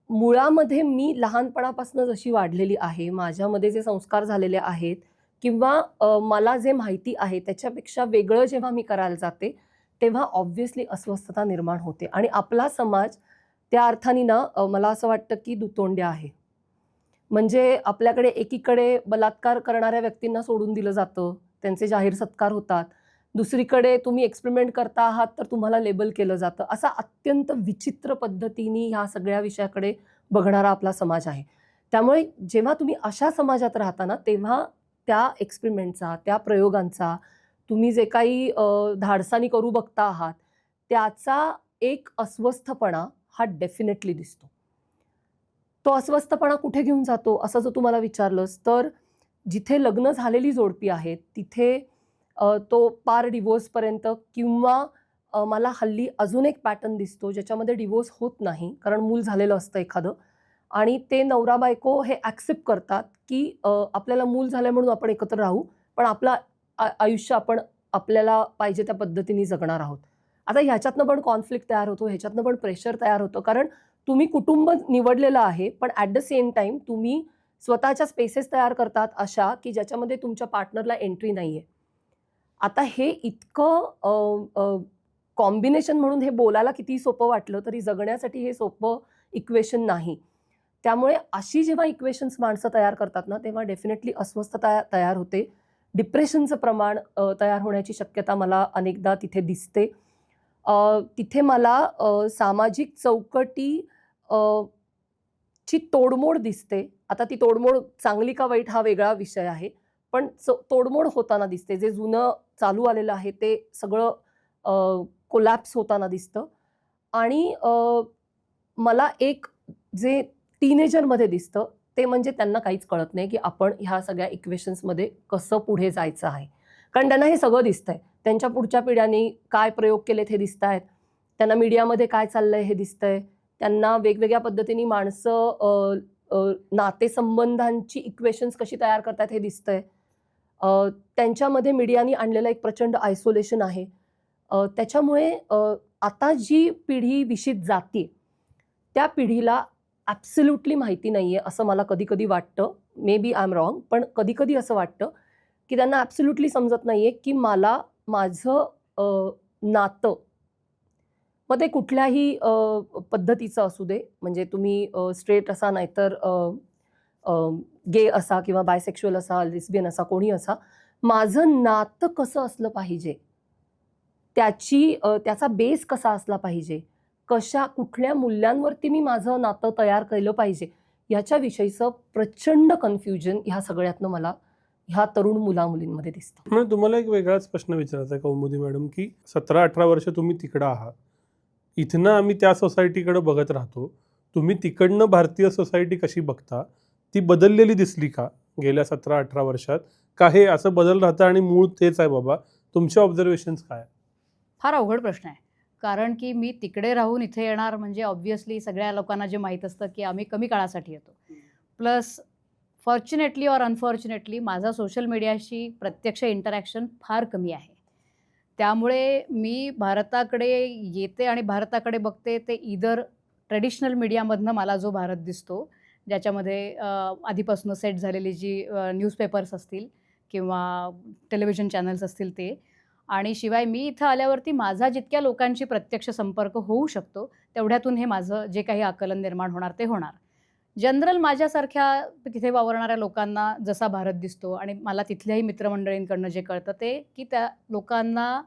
मुळामध्ये मी लहानपणापासून जशी वाढलेली आहे, माझ्यामध्ये जे संस्कार झालेले आहेत किंवा मला जे माहिती आहे त्याच्यापेक्षा वेगळं जेव्हा मी करायला जाते, तेव्हा ऑब्व्हियसली अस्वस्थता निर्माण होते. आणि आपला समाज त्या अर्थाने ना, मला असं वाटतं की दुतोंड्या आहे. म्हणजे आपल्याकडे एकीकडे बलात्कार करणाऱ्या व्यक्तींना सोडून दिलं जातं, त्यांचे जाहीर सत्कार होतात. दुसरीकडे तुम्ही एक्सपेरिमेंट करता आहात तर तुम्हाला लेबल केलं जातं. असा अत्यंत विचित्र पद्धतीने ह्या सगळ्या विषयाकडे बघणारा आपला समाज आहे. त्यामुळे जेव्हा तुम्ही अशा समाजात राहता ना, तेव्हा त्या एक्सपेरिमेंटचा, त्या प्रयोगांचा, तुम्ही जे काही धाडसानी करू बघता आहात, त्याचा एक अस्वस्थपणा हा डेफिनेटली दिसतो. तो अस्वस्थपणा कुठे घेऊन जातो असं जर तुम्हाला विचारलंस, तर जिथे लग्न झालेली जोडपी आहेत तिथे तो पार डिवोर्सपर्यंत किंवा मला हल्ली अजून एक पॅटर्न दिसतो ज्याच्यामध्ये डिवोर्स होत नाही, कारण मूल झालेलं असतं एखादं आणि ते नवरा बायको हे ॲक्सेप्ट करतात की आपल्याला मूल झालं म्हणून आपण एकत्र राहू, पण आपलं आयुष्य आपण आपल्याला पाहिजे त्या पद्धतीने जगणार आहोत. आता ह्याच्यातनं पण कॉन्फ्लिक्ट तयार होतो, ह्याच्यातनं पण प्रेशर तयार होतं, कारण तुम्ही कुटुंब निवडलेलं आहे, पण ॲट द सेम टाईम तुम्ही स्वतःच्या स्पेसेस तयार करतात अशा की ज्याच्यामध्ये तुमच्या पार्टनरला एंट्री नाही आहे. आता हे इतकं कॉम्बिनेशन म्हणून हे बोलायला किती सोपं वाटलं तरी जगण्यासाठी हे सोपं इक्वेशन नाही. त्यामुळे अशी जेव्हा इक्वेशन्स माणसं तयार करतात ना, तेव्हा डेफिनेटली अस्वस्थता तयार होते. डिप्रेशनचं प्रमाण तयार होण्याची शक्यता मला अनेकदा तिथे दिसते. तिथे मला सामाजिक चौकटी ची तोडमोड दिसते. आता ती तोडमोड चांगली का वाईट हा वेगळा विषय आहे. पण तोडमोड होताना दिसते. जे जुनं चालू आलेलं आहे ते सगळं कोलॅप्स होताना दिसतं. आणि मला एक जे टीनेजरमध्ये दिसतं ते म्हणजे त्यांना काहीच कळत नाही की आपण ह्या सगळ्या इक्वेशन्समध्ये कसं पुढे जायचं आहे. कारण त्यांना हे सगळं दिसतंय. त्यांच्या पुढच्या पिढ्यांनी काय प्रयोग केलेत हे दिसतायत. त्यांना मीडियामध्ये काय चाललंय हे दिसतंय. त्यांना वेगवेगळ्या पद्धतीने माणसं नातेसंबंधांची इक्वेशन्स कशी तयार करतात हे दिसतंय. त्यांच्यामध्ये मीडियानी आणलेलं एक प्रचंड आयसोलेशन आहे. त्याच्यामुळे आता जी पिढी विशीत जाते त्या पिढीला ॲब्सोल्युटली माहिती नाही आहे असं मला कधी कधी वाटतं. Maybe I am wrong, पण कधी कधी असं वाटतं की त्यांना ॲब्सोल्युटली समजत नाही आहे की मला माझं नातं मग ते कुठल्याही पद्धतीचं असू दे, म्हणजे तुम्ही स्ट्रेट असा नाहीतर गे असा किंवा बायसेक्शुअल असा, लेस्बियन असा, कोणी असा, माझं नातं कसं असलं पाहिजे, त्याचा बेस कसा असला पाहिजे, कुठल्या मूल्यांवरती मी माझं नातं तयार केलं पाहिजे, याच्याविषयीचं प्रचंड कन्फ्युजन ह्या सगळ्यातनं मला ह्या तरुण मुलामुलींमध्ये दिसतं. म्हणजे तुम्हाला एक वेगळाच प्रश्न विचारायचा आहे कौमुदी मॅडम, की 17-18 वर्ष तुम्ही तिकडं आहात, इथनं आम्ही त्या सोसायटीकडे बघत राहतो, तुम्ही तिकडनं भारतीय सोसायटी कशी बघता, ती बदललेली दिसली का गेल्या 17-18 वर्षात? का हे असं बदल राहतं आणि मूळ तेच आहे बाबा? तुमचे ऑब्झर्वेशन्स काय? फार अवघड प्रश्न आहे. कारण की मी तिकडे राहून इथे येणार म्हणजे ऑब्व्हियसली सगळ्या लोकांना जे माहीत असतं की आम्ही कमी काळासाठी येतो. प्लस फॉर्च्युनेटली ऑर अनफॉर्च्युनेटली माझा सोशल मीडियाशी प्रत्यक्ष इंटरॅक्शन फार कमी आहे. त्यामुळे मी भारताकडे येते आणि भारताकडे बघते ते इदर ट्रेडिशनल मीडियामधनं मला जो भारत दिसतो, ज्याच्यामध्ये आधीपासून सेट झालेली जी न्यूजपेपर्स असतील किंवा टेलिव्हिजन चॅनल्स असतील ते, आणि शिवाय मी इथं आल्यावरती माझा जितक्या लोकांशी प्रत्यक्ष संपर्क होऊ शकतो तेवढ्यातून हे माझं जे काही आकलन निर्माण होणार ते होणार. जनरल माझ्यासारख्या तिथे वावरणाऱ्या लोकांना जसा भारत दिसतो आणि मला तिथल्याही मित्रमंडळींकडनं जे कळतं ते, की त्या लोकांना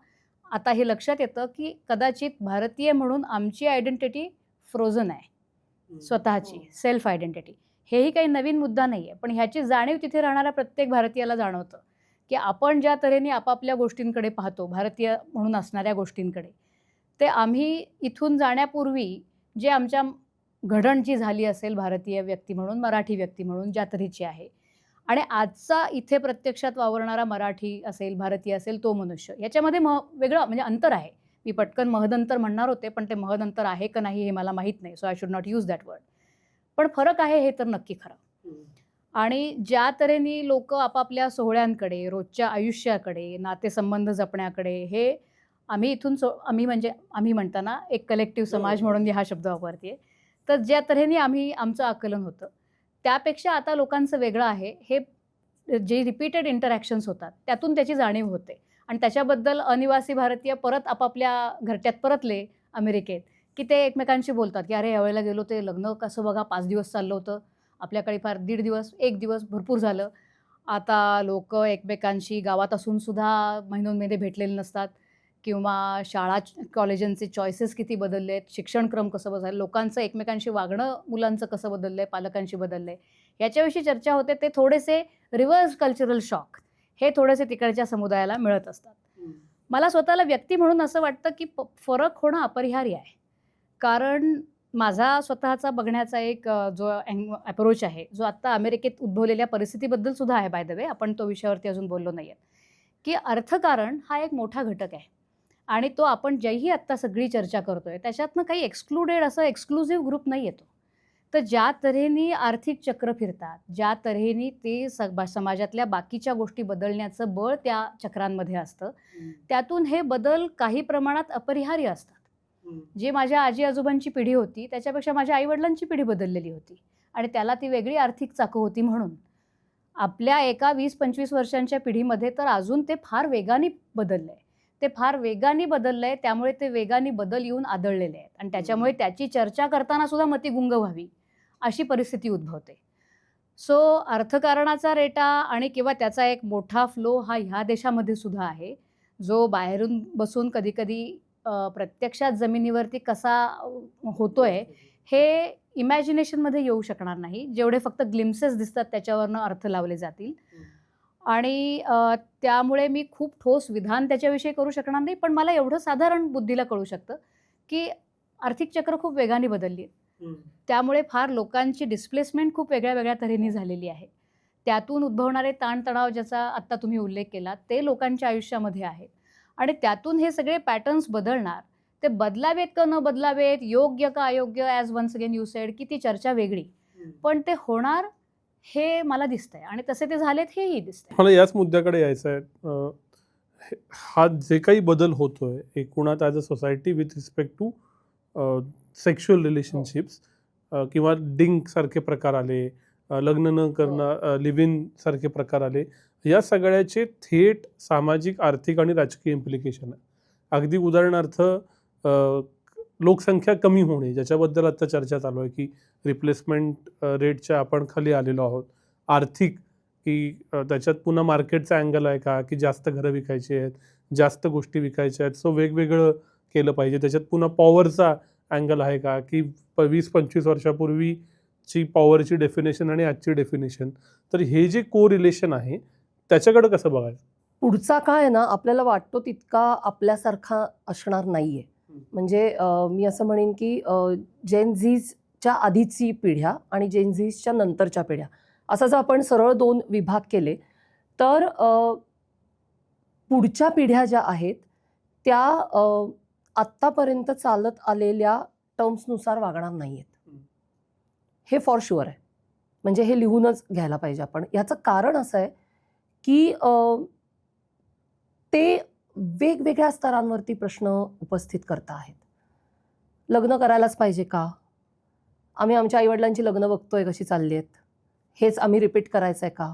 आता हे लक्षात येतं की कदाचित भारतीय म्हणून आमची आयडेंटिटी फ्रोझन आहे, स्वतःची सेल्फ आयडेंटिटी. हेही काही नवीन मुद्दा नाही आहे, पण ह्याची जाणीव तिथे राहणाऱ्या प्रत्येक भारतीयाला जाणवतं की आपण ज्या तऱ्हेने आपापल्या गोष्टींकडे पाहतो, भारतीय म्हणून असणाऱ्या गोष्टींकडे, ते आम्ही इथून जाण्यापूर्वी जे आमच्या घडण जी झाली असेल भारतीय व्यक्ती म्हणून, मराठी व्यक्ती म्हणून ज्या तऱ्हेची आहे, आणि आजचा इथे प्रत्यक्षात वावरणारा मराठी असेल, भारतीय असेल, तो मनुष्य, याच्यामध्ये वेगळं म्हणजे अंतर आहे. मी पटकन महदंतर म्हणणार होते, पण ते महदंतर आहे का नाही हे मला माहीत नाही, so I should not use that word. पण फरक आहे हे तर नक्की खरं. आणि ज्या तऱ्हेने लोक आपापल्या सोहळ्यांकडे, रोजच्या आयुष्याकडे, नातेसंबंध जपण्याकडे, हे आम्ही इथून आम्ही म्हणजे आम्ही म्हणताना एक कलेक्टिव्ह समाज म्हणून हा शब्द वापरते, तर ज्या तऱ्हेने आमचं आकलन होतं त्यापेक्षा आता लोकांचं वेगळं आहे. हे जे रिपीटेड इंटरॅक्शन्स होतात त्यातून त्याची जाणीव होते. आणि त्याच्याबद्दल अनिवासी भारतीय परत आपापल्या घरट्यात परतले अमेरिकेत, की ते एकमेकांशी बोलतात की अरे यावेळेला गेलो ते लग्न कसं बघा 5 दिवस चाललं होतं, आपल्याकडे फार 1.5 दिवस, 1 दिवस भरपूर झालं. आता लोक एकमेकांशी गावात असून सुद्धा महिनोन्महिने भेटलेले नसतात, किंवा शाळा कॉलेजांचे चॉईसेस किती बदलले आहेत, शिक्षणक्रम कसं बदललं, लोकांचं एकमेकांशी वागणं मुलांचं कसं बदललं आहे, पालकांशी बदललं आहे, याच्याविषयी चर्चा होते. ते थोडेसे रिव्हर्स कल्चरल शॉक हे थोडेसे तिकडच्या समुदायाला मिळत असतात. मला स्वतःला व्यक्ती म्हणून असं वाटतं की फरक होणं अपरिहार्य आहे. कारण माझा स्वतःचा बघण्याचा एक जो अप्रोच आहे, जो आत्ता अमेरिकेत उद्भवलेल्या परिस्थितीबद्दल सुद्धा आहे, बाय द वे, आपण तो विषयावरती अजून बोललो नाही आहेत, की अर्थकारण हा एक मोठा घटक आहे. आणि तो आपण ज्याही आत्ता सगळी चर्चा करतोय त्याच्यातनं काही एक्सक्लुडेड असं एक्सक्लुझिव्ह ग्रुप नाही येतो. तर ज्या तऱ्हेने आर्थिक चक्र फिरतात, ज्या तऱ्हेने ते समाजातल्या बाकीच्या गोष्टी बदलण्याचं बळ त्या चक्रांमध्ये असतं, त्यातून हे बदल काही प्रमाणात अपरिहार्य असतात. जी माझ्या आजी आजोबांची पिढी होती त्याच्यापेक्षा माझ्या आईवडिलांची पिढी बदललेली होती, आणि त्याला ती वेगळी आर्थिक चाकं होती. म्हणून आपल्या एका 20-25 वर्षांच्या पिढीमध्ये तर अजून ते फार वेगाने बदललंय. ते फार वेगाने बदललंय, त्यामुळे ते वेगाने बदल येऊन आदळलेले आहेत आणि त्याच्यामुळे त्याची चर्चा करताना सुद्धा मती गुंग व्हावी अशी परिस्थिती उद्भवते. सो अर्थकारणाचा रेटा आणि किंवा त्याचा एक मोठा फ्लो हा ह्या देशामध्ये सुद्धा आहे, जो बाहेरून बसून कधी-कधी प्रत्यक्षात जमिनीवरती कसा होतोय हे इमॅजिनेशनमध्ये येऊ शकणार नाही. जेवढे फक्त ग्लिम्सेस दिसतात त्याच्यावरनं अर्थ लावले जातील. आणि त्यामुळे मी खूप ठोस विधान त्याच्याविषयी करू शकणार नाही, पण मला एवढं साधारण बुद्धीला कळू शकतं, की आर्थिक चक्र खूप वेगाने बदलली आहेत. त्यामुळे फार लोकांची डिस्प्लेसमेंट खूप वेगळ्या-वेगळ्या तऱ्हेने झालेली आहे. त्यातून उद्भवणारे ताणतणाव ज्याचा आत्ता तुम्ही उल्लेख केला, ते लोकांच्या आयुष्यामध्ये आहेत आणि त्यातून हे सगळे पॅटर्न्स बदलणार. ते बदलावेत का न बदलावेत, योग्य का अयोग्य as once again you said, की ती चर्चा वेगळी. पण ते होणार हे मला दिसतंय आणि तसे ते झालेत हेही दिसतंय. मला याच मुद्द्याकडे यायचं आहे. हा जे काही बदल होतोय एकूणात as a society with respect to sexual relationships किंवा डिंक सारखे प्रकार आले, लग्न न करणं, लिव्ह इन सारखे प्रकार आले, या सगळ्याचे थेट सामाजिक, आर्थिक आणि राजकीय इम्प्लिकेशन आहे. अगदी उदाहरणार्थ लोकसंख्या कमी होणे, ज्याच्याबद्दल आता चर्चा चालू आहे की रिप्लेसमेंट रेटच्या आपण खाली आलेलो आहोत. आर्थिक, की त्याच्यात पुन्हा मार्केटचा अँगल आहे का, की जास्त घरं विकायची आहेत, जास्त गोष्टी विकायच्या आहेत, सो वेगवेगळं केलं पाहिजे. त्याच्यात पुन्हा पॉवरचा अँगल आहे का, की 20-25 वर्षापूर्वीची पॉवरची डेफिनेशन आणि आजची डेफिनेशन. तर हे जे को रिलेशन आहे त्याच्याकडे कसं बघायचं? पुढचा काय आहे ना, आपल्याला वाटतो तितका आपल्यासारखा असणार नाहीये. म्हणजे मी असं म्हणेन की जेन झीजच्या आधीची पिढ्या आणि जेन झीजच्या नंतरच्या पिढ्या, असं जर आपण सरळ 2 विभाग केले तर पुढच्या पिढ्या ज्या आहेत त्या आत्तापर्यंत चालत आलेल्या टर्म्सनुसार वागणार नाहीयेत. हे फॉर शुअर आहे. म्हणजे हे लिहूनच घ्यायला पाहिजे आपण. याचं कारण असं आहे की ते वेगवेगळ्या स्तरांवरती प्रश्न उपस्थित करत आहेत. लग्न करायलाच पाहिजे का? आम्ही आमच्या आईवडिलांची लग्न बघतोय कशी चालली आहेत, हेच आम्ही रिपीट करायचं आहे का?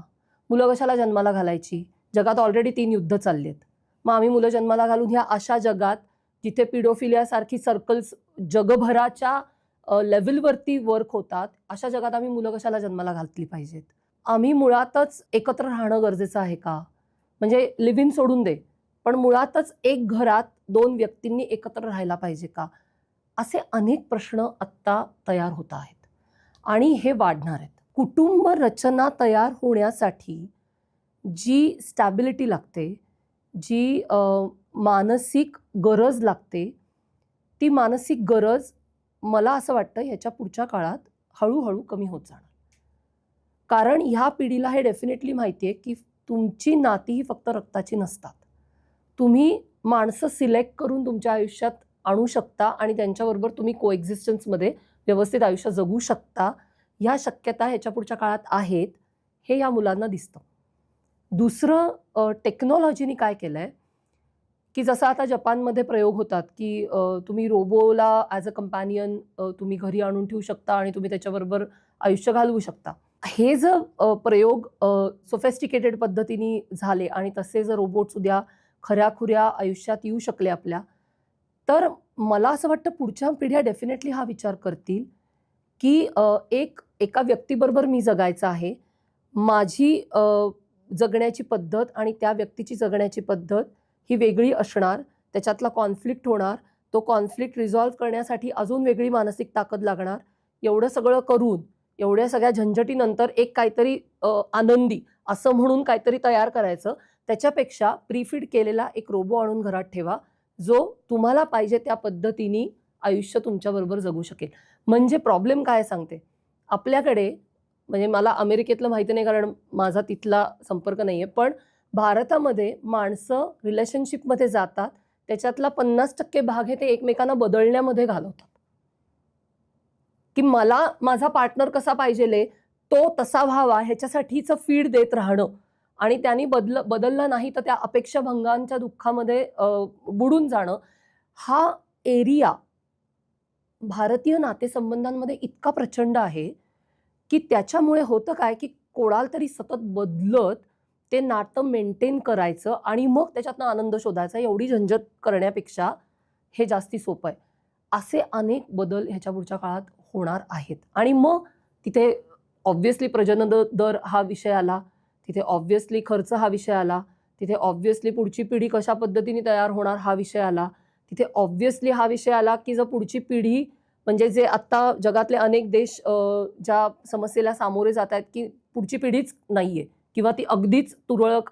मुलं कशाला जन्माला घालायची? जगात ऑलरेडी 3 युद्ध चालली आहेत. मग आम्ही मुलं जन्माला घालून ह्या अशा जगात जिथे पिडोफिलियासारखी सर्कल्स जगभराच्या लेव्हलवरती वर्क होतात, अशा जगात आम्ही मुलं कशाला जन्माला घातली पाहिजेत? आम्ही मुळातच एकत्र राहणं गरजेचं आहे का? म्हणजे लिव्ह इन सोडून दे, पण मुळातच एक घरात 2 व्यक्तींनी एकत्र राहायला पाहिजे का? असे अनेक प्रश्न आत्ता तयार होत आहेत आणि हे वाढणार आहेत. कुटुंब रचना तयार होण्यासाठी जी स्टॅबिलिटी लागते, जी मानसिक गरज लागते, ती मानसिक गरज मला असं वाटतं ह्याच्या पुढच्या काळात हळूहळू कमी होत जाणार. कारण ह्या पिढीला हे डेफिनेटली माहिती आहे की तुमची नाती ही फक्त रक्ताची नसतात. तुम्ही माणसं सिलेक्ट करून तुमच्या आयुष्यात आणू शकता आणि त्यांच्याबरोबर तुम्ही कोएक्झिस्टन्समध्ये व्यवस्थित आयुष्य जगू शकता. ह्या शक्यता ह्याच्या पुढच्या काळात आहेत, हे या मुलांना दिसतं. दुसरं टेक्नॉलॉजीने काय केलं आहे की जसं आता जपानमध्ये प्रयोग होतात की तुम्ही रोबोला ॲज अ कंपॅनियन तुम्ही घरी आणून ठेवू शकता आणि तुम्ही त्याच्याबरोबर आयुष्य घालवू शकता. हे जर प्रयोग सोफेस्टिकेटेड पद्धतीने झाले आणि तसे जर रोबोट्स उद्या खऱ्याखुऱ्या आयुष्यात येऊ शकले आपल्या, तर मला असं वाटतं पुढच्या पिढ्या डेफिनेटली हा विचार करतील की एका व्यक्तीबरोबर मी जगायचं आहे. माझी जगण्याची पद्धत आणि त्या व्यक्तीची जगण्याची पद्धत ही वेगळी असणार. त्याच्यातला कॉन्फ्लिक्ट होणार. तो कॉन्फ्लिक्ट रिझॉल्व्ह करण्यासाठी अजून वेगळी मानसिक ताकद लागणार. एवढं सगळं करून, एवढ्या सगळ्या झंझटीनंतर एक काहीतरी आनंदी असं म्हणून काहीतरी तयार करायचं. त्याच्यापेक्षा प्रीफीड केलेला एक रोबो आणून घरात ठेवा, जो तुम्हाला पाहिजे त्या पद्धतीने आयुष्य तुमच्याबरोबर जगू शकेल. म्हणजे प्रॉब्लेम काय सांगते, आपल्याकडे, म्हणजे मला अमेरिकेतलं माहिती नाही कारण माझा तिथला संपर्क नाही आहे, पण भारतामध्ये माणसं रिलेशनशिपमध्ये जातात, त्याच्यातला 50% भाग हे ते एकमेकांना बदलण्यामध्ये घालवतात. की मला माझा पार्टनर कसा पाहिजेले, तो तसा व्हावा ह्याच्यासाठीचं फीड देत राहणं आणि त्यांनी बदलला नाही तर त्या अपेक्षाभंगांच्या दुःखामध्ये बुडून जाणं. हा एरिया भारतीय नातेसंबंधांमध्ये इतका प्रचंड आहे की त्याच्यामुळे होतं काय की कोणाला तरी सतत बदलत ते नातं मेंटेन करायचं आणि मग त्याच्यातनं आनंद शोधायचा. एवढी झंझट करण्यापेक्षा हे जास्ती सोपं आहे. असे अनेक बदल ह्याच्या पुढच्या काळात होणार आहेत आणि मग तिथे ऑब्व्हियसली प्रजनन दर हा विषय आला, तिथे ऑब्व्हियसली खर्च हा विषय आला, तिथे ऑब्व्हियसली पुढची पिढी कशा पद्धतीने तयार होणार हा विषय आला, तिथे ऑब्व्हियसली हा विषय आला की जर पुढची पिढी, म्हणजे जे आत्ता जगातले अनेक देश ज्या समस्येला सामोरे जात आहेत की पुढची पिढीच नाहीये किंवा ती अगदीच तुरळक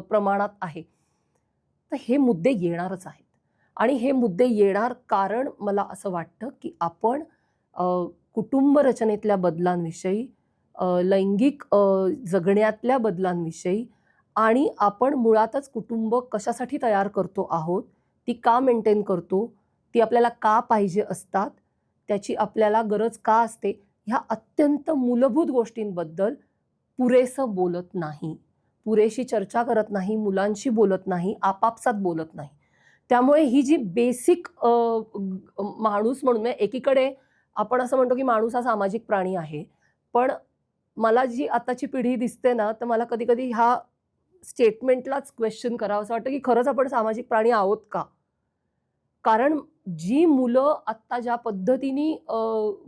प्रमाणात आहे. तर हे मुद्दे येणारच आहेत आणि हे मुद्दे येणार कारण मला असं वाटतं की आपण कुटुंब रचनेतल्या बदलांविषयी, लैंगिक जगण्यातल्या बदलांविषयी आणि आपण मुळातच कुटुंब कशासाठी तयार करतो आहोत, ती का मेंटेन करतो, ती आपल्याला का पाहिजे असतात, त्याची आपल्याला गरज का असते, ह्या अत्यंत मूलभूत गोष्टींबद्दल पुरेसं बोलत नाही, पुरेशी चर्चा करत नाही, मुलांशी बोलत नाही, आपापसात बोलत नाही. त्यामुळे ही जी बेसिक माणूस म्हणून म्हणजे एकीकडे आपण असं म्हणतो की माणूस हा सामाजिक प्राणी आहे, पण मला जी आताची पिढी दिसते ना, तर मला कधी-कधी ह्या स्टेटमेंटलाच क्वेश्चन करावंसं वाटतं की खरंच आपण सामाजिक प्राणी आहोत का? कारण जी मुलं आत्ता ज्या पद्धतीने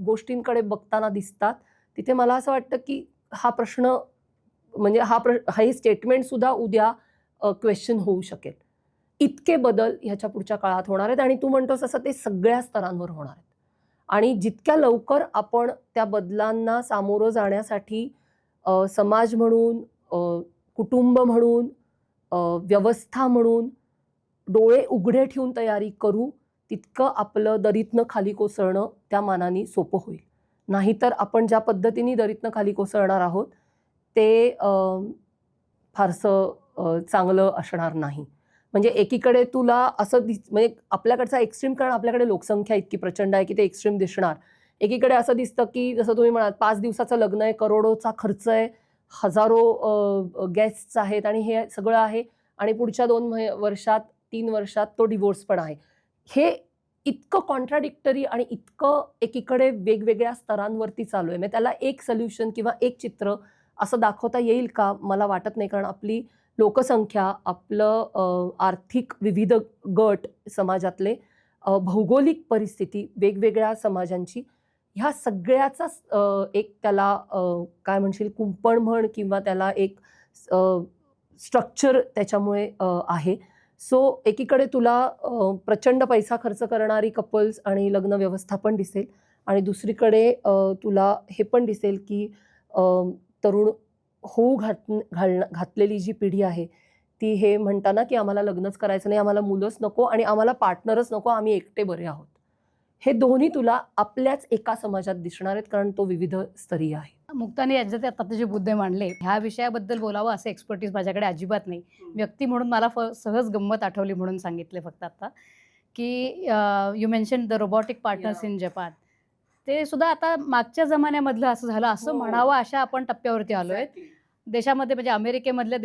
गोष्टींकडे बघताना दिसतात, तिथे मला असं वाटतं की हा प्रश्न म्हणजे हे स्टेटमेंट सुद्धा उद्या क्वेश्चन होऊ शकेल. इतके बदल ह्याच्या पुढच्या काळात होणार आहेत आणि तू म्हणतोस तसं ते सगळ्या स्तरांवर होणार आहेत. आणि जितक्या लवकर आपण त्या बदलांना सामोरं जाण्यासाठी समाज म्हणून, कुटुंब म्हणून, व्यवस्था म्हणून डोळे उघडे ठेवून तयारी करू, तितकं आपलं दरीतनं खाली कोसळणं त्या मानाने सोपं होईल. नाहीतर आपण ज्या पद्धतीने दरीतनं खाली कोसळणार आहोत, ते फारसं चांगलं असणार नाही. म्हणजे एकीकडे तुला असं म्हणजे आपल्याकडचा एक्स्ट्रीम, कारण आपल्याकडे लोकसंख्या इतकी प्रचंड आहे की ते एक्स्ट्रीम दिसणार. एकीकडे असं दिसतं की जसं तुम्ही म्हणालात 5 दिवसाचं लग्न आहे, करोडोचा खर्च आहे, हजारो गेस्ट्स आहेत आणि हे सगळं आहे आणि पुढच्या 2 वर्षात 3 वर्षात तो डिवोर्स पण आहे. हे इतकं कॉन्ट्राडिक्टरी आणि इतकं एकीकडे वेगवेगळ्या स्तरांवरती चालू आहे. म्हणजे त्याला एक सोल्युशन किंवा एक चित्र असं दाखवता येईल का? मला वाटत नाही. कारण आपली लोकसंख्या, आपलं आर्थिक विविध गट समाजातले, भौगोलिक परिस्थिती, वेगवेगळ्या समाजांची, ह्या सगळ्याचा एक त्याला काय म्हणशील कुंपण म्हण किंवा त्याला एक स्ट्रक्चर त्याच्यामुळे आहे. सो एकीकडे तुला प्रचंड पैसा खर्च करणारी कपल्स आणि लग्न व्यवस्था पण दिसेल आणि दुसरीकडे तुला हे पण दिसेल की तरुण होऊ घातलेली जी पिढी आहे ती हे म्हणताना की आम्हाला लग्नच करायचं नाही, आम्हाला मुलंच नको आणि आम्हाला पार्टनरच नको, आम्ही एकटे बरे आहोत. हे दोन्ही तुला आपल्याच एका समाजात दिसणार आहेत कारण तो विविध स्तरीय आहे. मुक्ताने यांचे आता जे मुद्दे मांडले ह्या विषयाबद्दल बोलावं असं एक्सपर्टीज माझ्याकडे अजिबात नाही. व्यक्ती म्हणून मला सहज गंमत आठवली म्हणून सांगितले फक्त आता की you mention the robotic partners in Japan. ते सुद्धा आता मागच्या जमान्यामधलं असं झालं असं म्हणावं अशा आपण टप्प्यावरती आलोय देशामध्ये. म्हणजे अमेरिकेमधल्या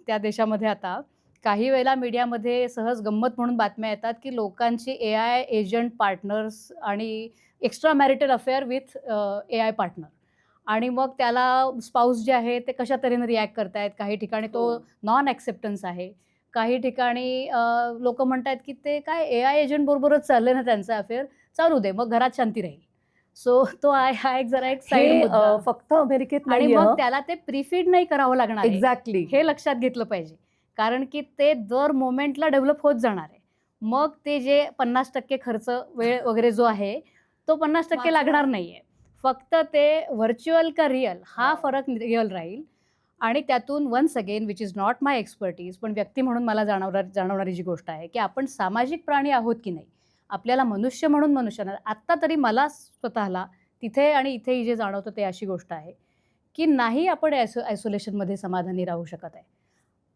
त्या देशामध्ये आता काही वेळेला मीडियामध्ये सहज गंमत म्हणून बातम्या येतात की लोकांची AI एजंट पार्टनर्स आणि extra marital affair with AI partner आणि मग त्याला स्पाऊस जे आहे ते कशा तऱ्हेने रिॲक्ट करतायत. काही ठिकाणी तो नॉन ॲक्सेप्टन्स आहे, काही ठिकाणी लोक म्हणतात की ते काय AI एजंट बरोबरच चाललंय ना त्यांचं अफेअर, चालू दे मग घरात शांती राहील. सो तो हा एक जरा एक साईड मुद्दा फक्त अमेरिकेत आणि नाही. मग त्याला ते प्रीफीड नाही करावं लागणार आहे. एक्झॅक्टली हे लक्षात घेतलं पाहिजे कारण की ते दर मोमेंटला डेव्हलप होत जाणार आहे. मग ते जे 50% खर्च वेळ वगैरे जो आहे तो 50% लागणार नाहीये. फक्त ते व्हर्च्युअल का रिअल हा फरक रिअल राहील आणि त्यातून once again which is not my expertise, पण व्यक्ती म्हणून मला जाणवणारी जी गोष्ट आहे की आपण सामाजिक प्राणी आहोत की नाही, आपल्याला मनुष्य म्हणून मनुष्याला आत्ता तरी मला स्वतःला तिथे आणि इथेही जे जाणवतं ते अशी गोष्ट आहे की नाही आपण आयसोलेशनमध्ये समाधानी राहू शकत आहे.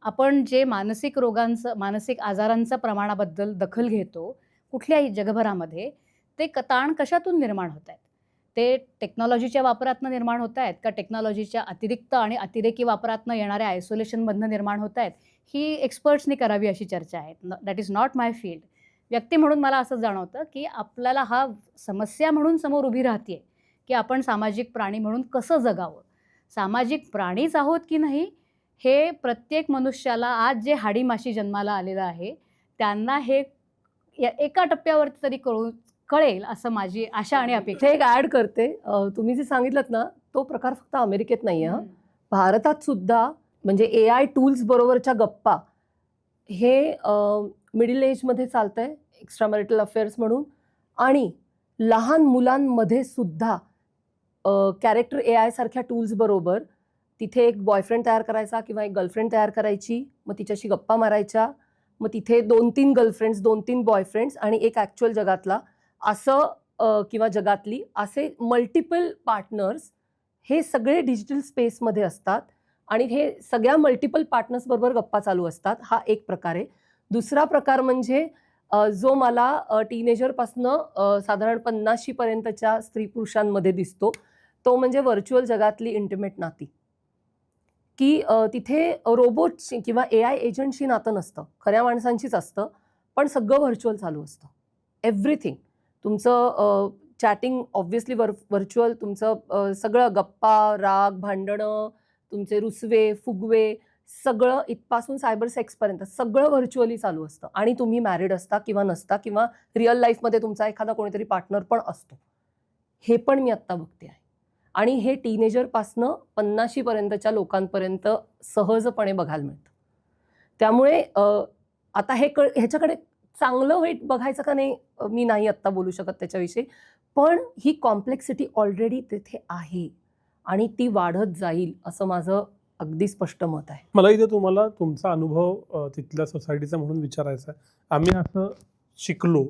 आपण जे मानसिक रोगांचं, मानसिक आजारांच्या प्रमाणाबद्दल दखल घेतो कुठल्याही जगभरामध्ये, ते ताण कशातून निर्माण होत आहेत? ते टेक्नॉलॉजीच्या वापरातनं निर्माण होत आहेत का टेक्नॉलॉजीच्या अतिरिक्त आणि अतिरेकी वापरातनं येणाऱ्या आयसोलेशनमधनं निर्माण होत आहेत? ही एक्सपर्ट्सनी करावी अशी चर्चा आहे. That is not my field. व्यक्ती म्हणून मला असं जाणवतं की आपल्याला हा समस्या म्हणून समोर उभी राहते की आपण सामाजिक प्राणी म्हणून कसं जगावं. सामाजिक प्राणीच आहोत की नाही हे प्रत्येक मनुष्याला आज जे हाडीमाशी जन्माला आलेलं आहे त्यांना हे एका टप्प्यावरती तरी कळेल असं माझी आशा आणि अपेक्षा. एक ऍड करते, तुम्ही जे सांगितलं ना तो प्रकार फक्त अमेरिकेत नाही आहे. भारतात सुद्धा म्हणजे AI टूल्स बरोबरच्या गप्पा हे मिडल एजमध्ये चालतंय, एक्स्ट्रा मॅरिटल अफेअर्स म्हणून, आणि लहान मुलांमध्ये सुद्धा कॅरेक्टर AI सारख्या टूल्स बरोबर तिथे एक बॉयफ्रेंड तयार करायचा किंवा एक गर्लफ्रेंड तयार करायची, मग तिच्याशी गप्पा मारायच्या, मग तिथे 2-3 गर्लफ्रेंड्स, 2-3 बॉयफ्रेंड्स आणि एक ॲक्च्युअल जगातला असं किंवा जगातली असे मल्टिपल पार्टनर्स हे सगळे डिजिटल स्पेसमध्ये असतात आणि हे सगळ्या मल्टिपल पार्टनर्सबरोबर गप्पा चालू असतात. हा एक प्रकार आहे. दुसरा प्रकार म्हणजे जो मला टीनेजरपासनं साधारण 50शी पर्यंतच्या स्त्री पुरुषांमध्ये दिसतो, तो म्हणजे व्हर्च्युअल जगातली इंटिमेट नाती. की तिथे रोबोटची किंवा AI एजंटशी नातं नसतं, खऱ्या माणसांशीच असतं, पण सगळं व्हर्च्युअल चालू असतं. एव्हरीथिंग तुमचं चॅटिंग ऑब्व्हियसली व्हर्च्युअल, तुमचं सगळं गप्पा, राग, भांडणं, तुमचे रुसवे, फुगवे सगळं इथपासून सायबर सेक्सपर्यंत सगळं व्हर्च्युअली चालू असतं आणि तुम्ही मॅरिड असता किंवा नसता किंवा रिअल लाईफमध्ये तुमचा एखादा कोणीतरी पार्टनर पण असतो. हे पण मी आत्ता बघते आहे आणि हे टीनेजरपासनं 50शी पर्यंतच्या लोकांपर्यंत सहजपणे बघायला मिळतं. त्यामुळे आता ह्याच्याकडे चांगलं वाईट बघायचं का नाही मी नाही आत्ता बोलू शकत त्याच्याविषयी, पण ही कॉम्प्लेक्सिटी ऑलरेडी तिथे आहे आणि ती वाढत जाईल असं माझं अगदी स्पष्ट मत आहे. मला इथे तुम्हाला तुमचा अनुभव तिथल्या सोसायटीचा म्हणून विचारायचा आहे. आम्ही असं शिकलो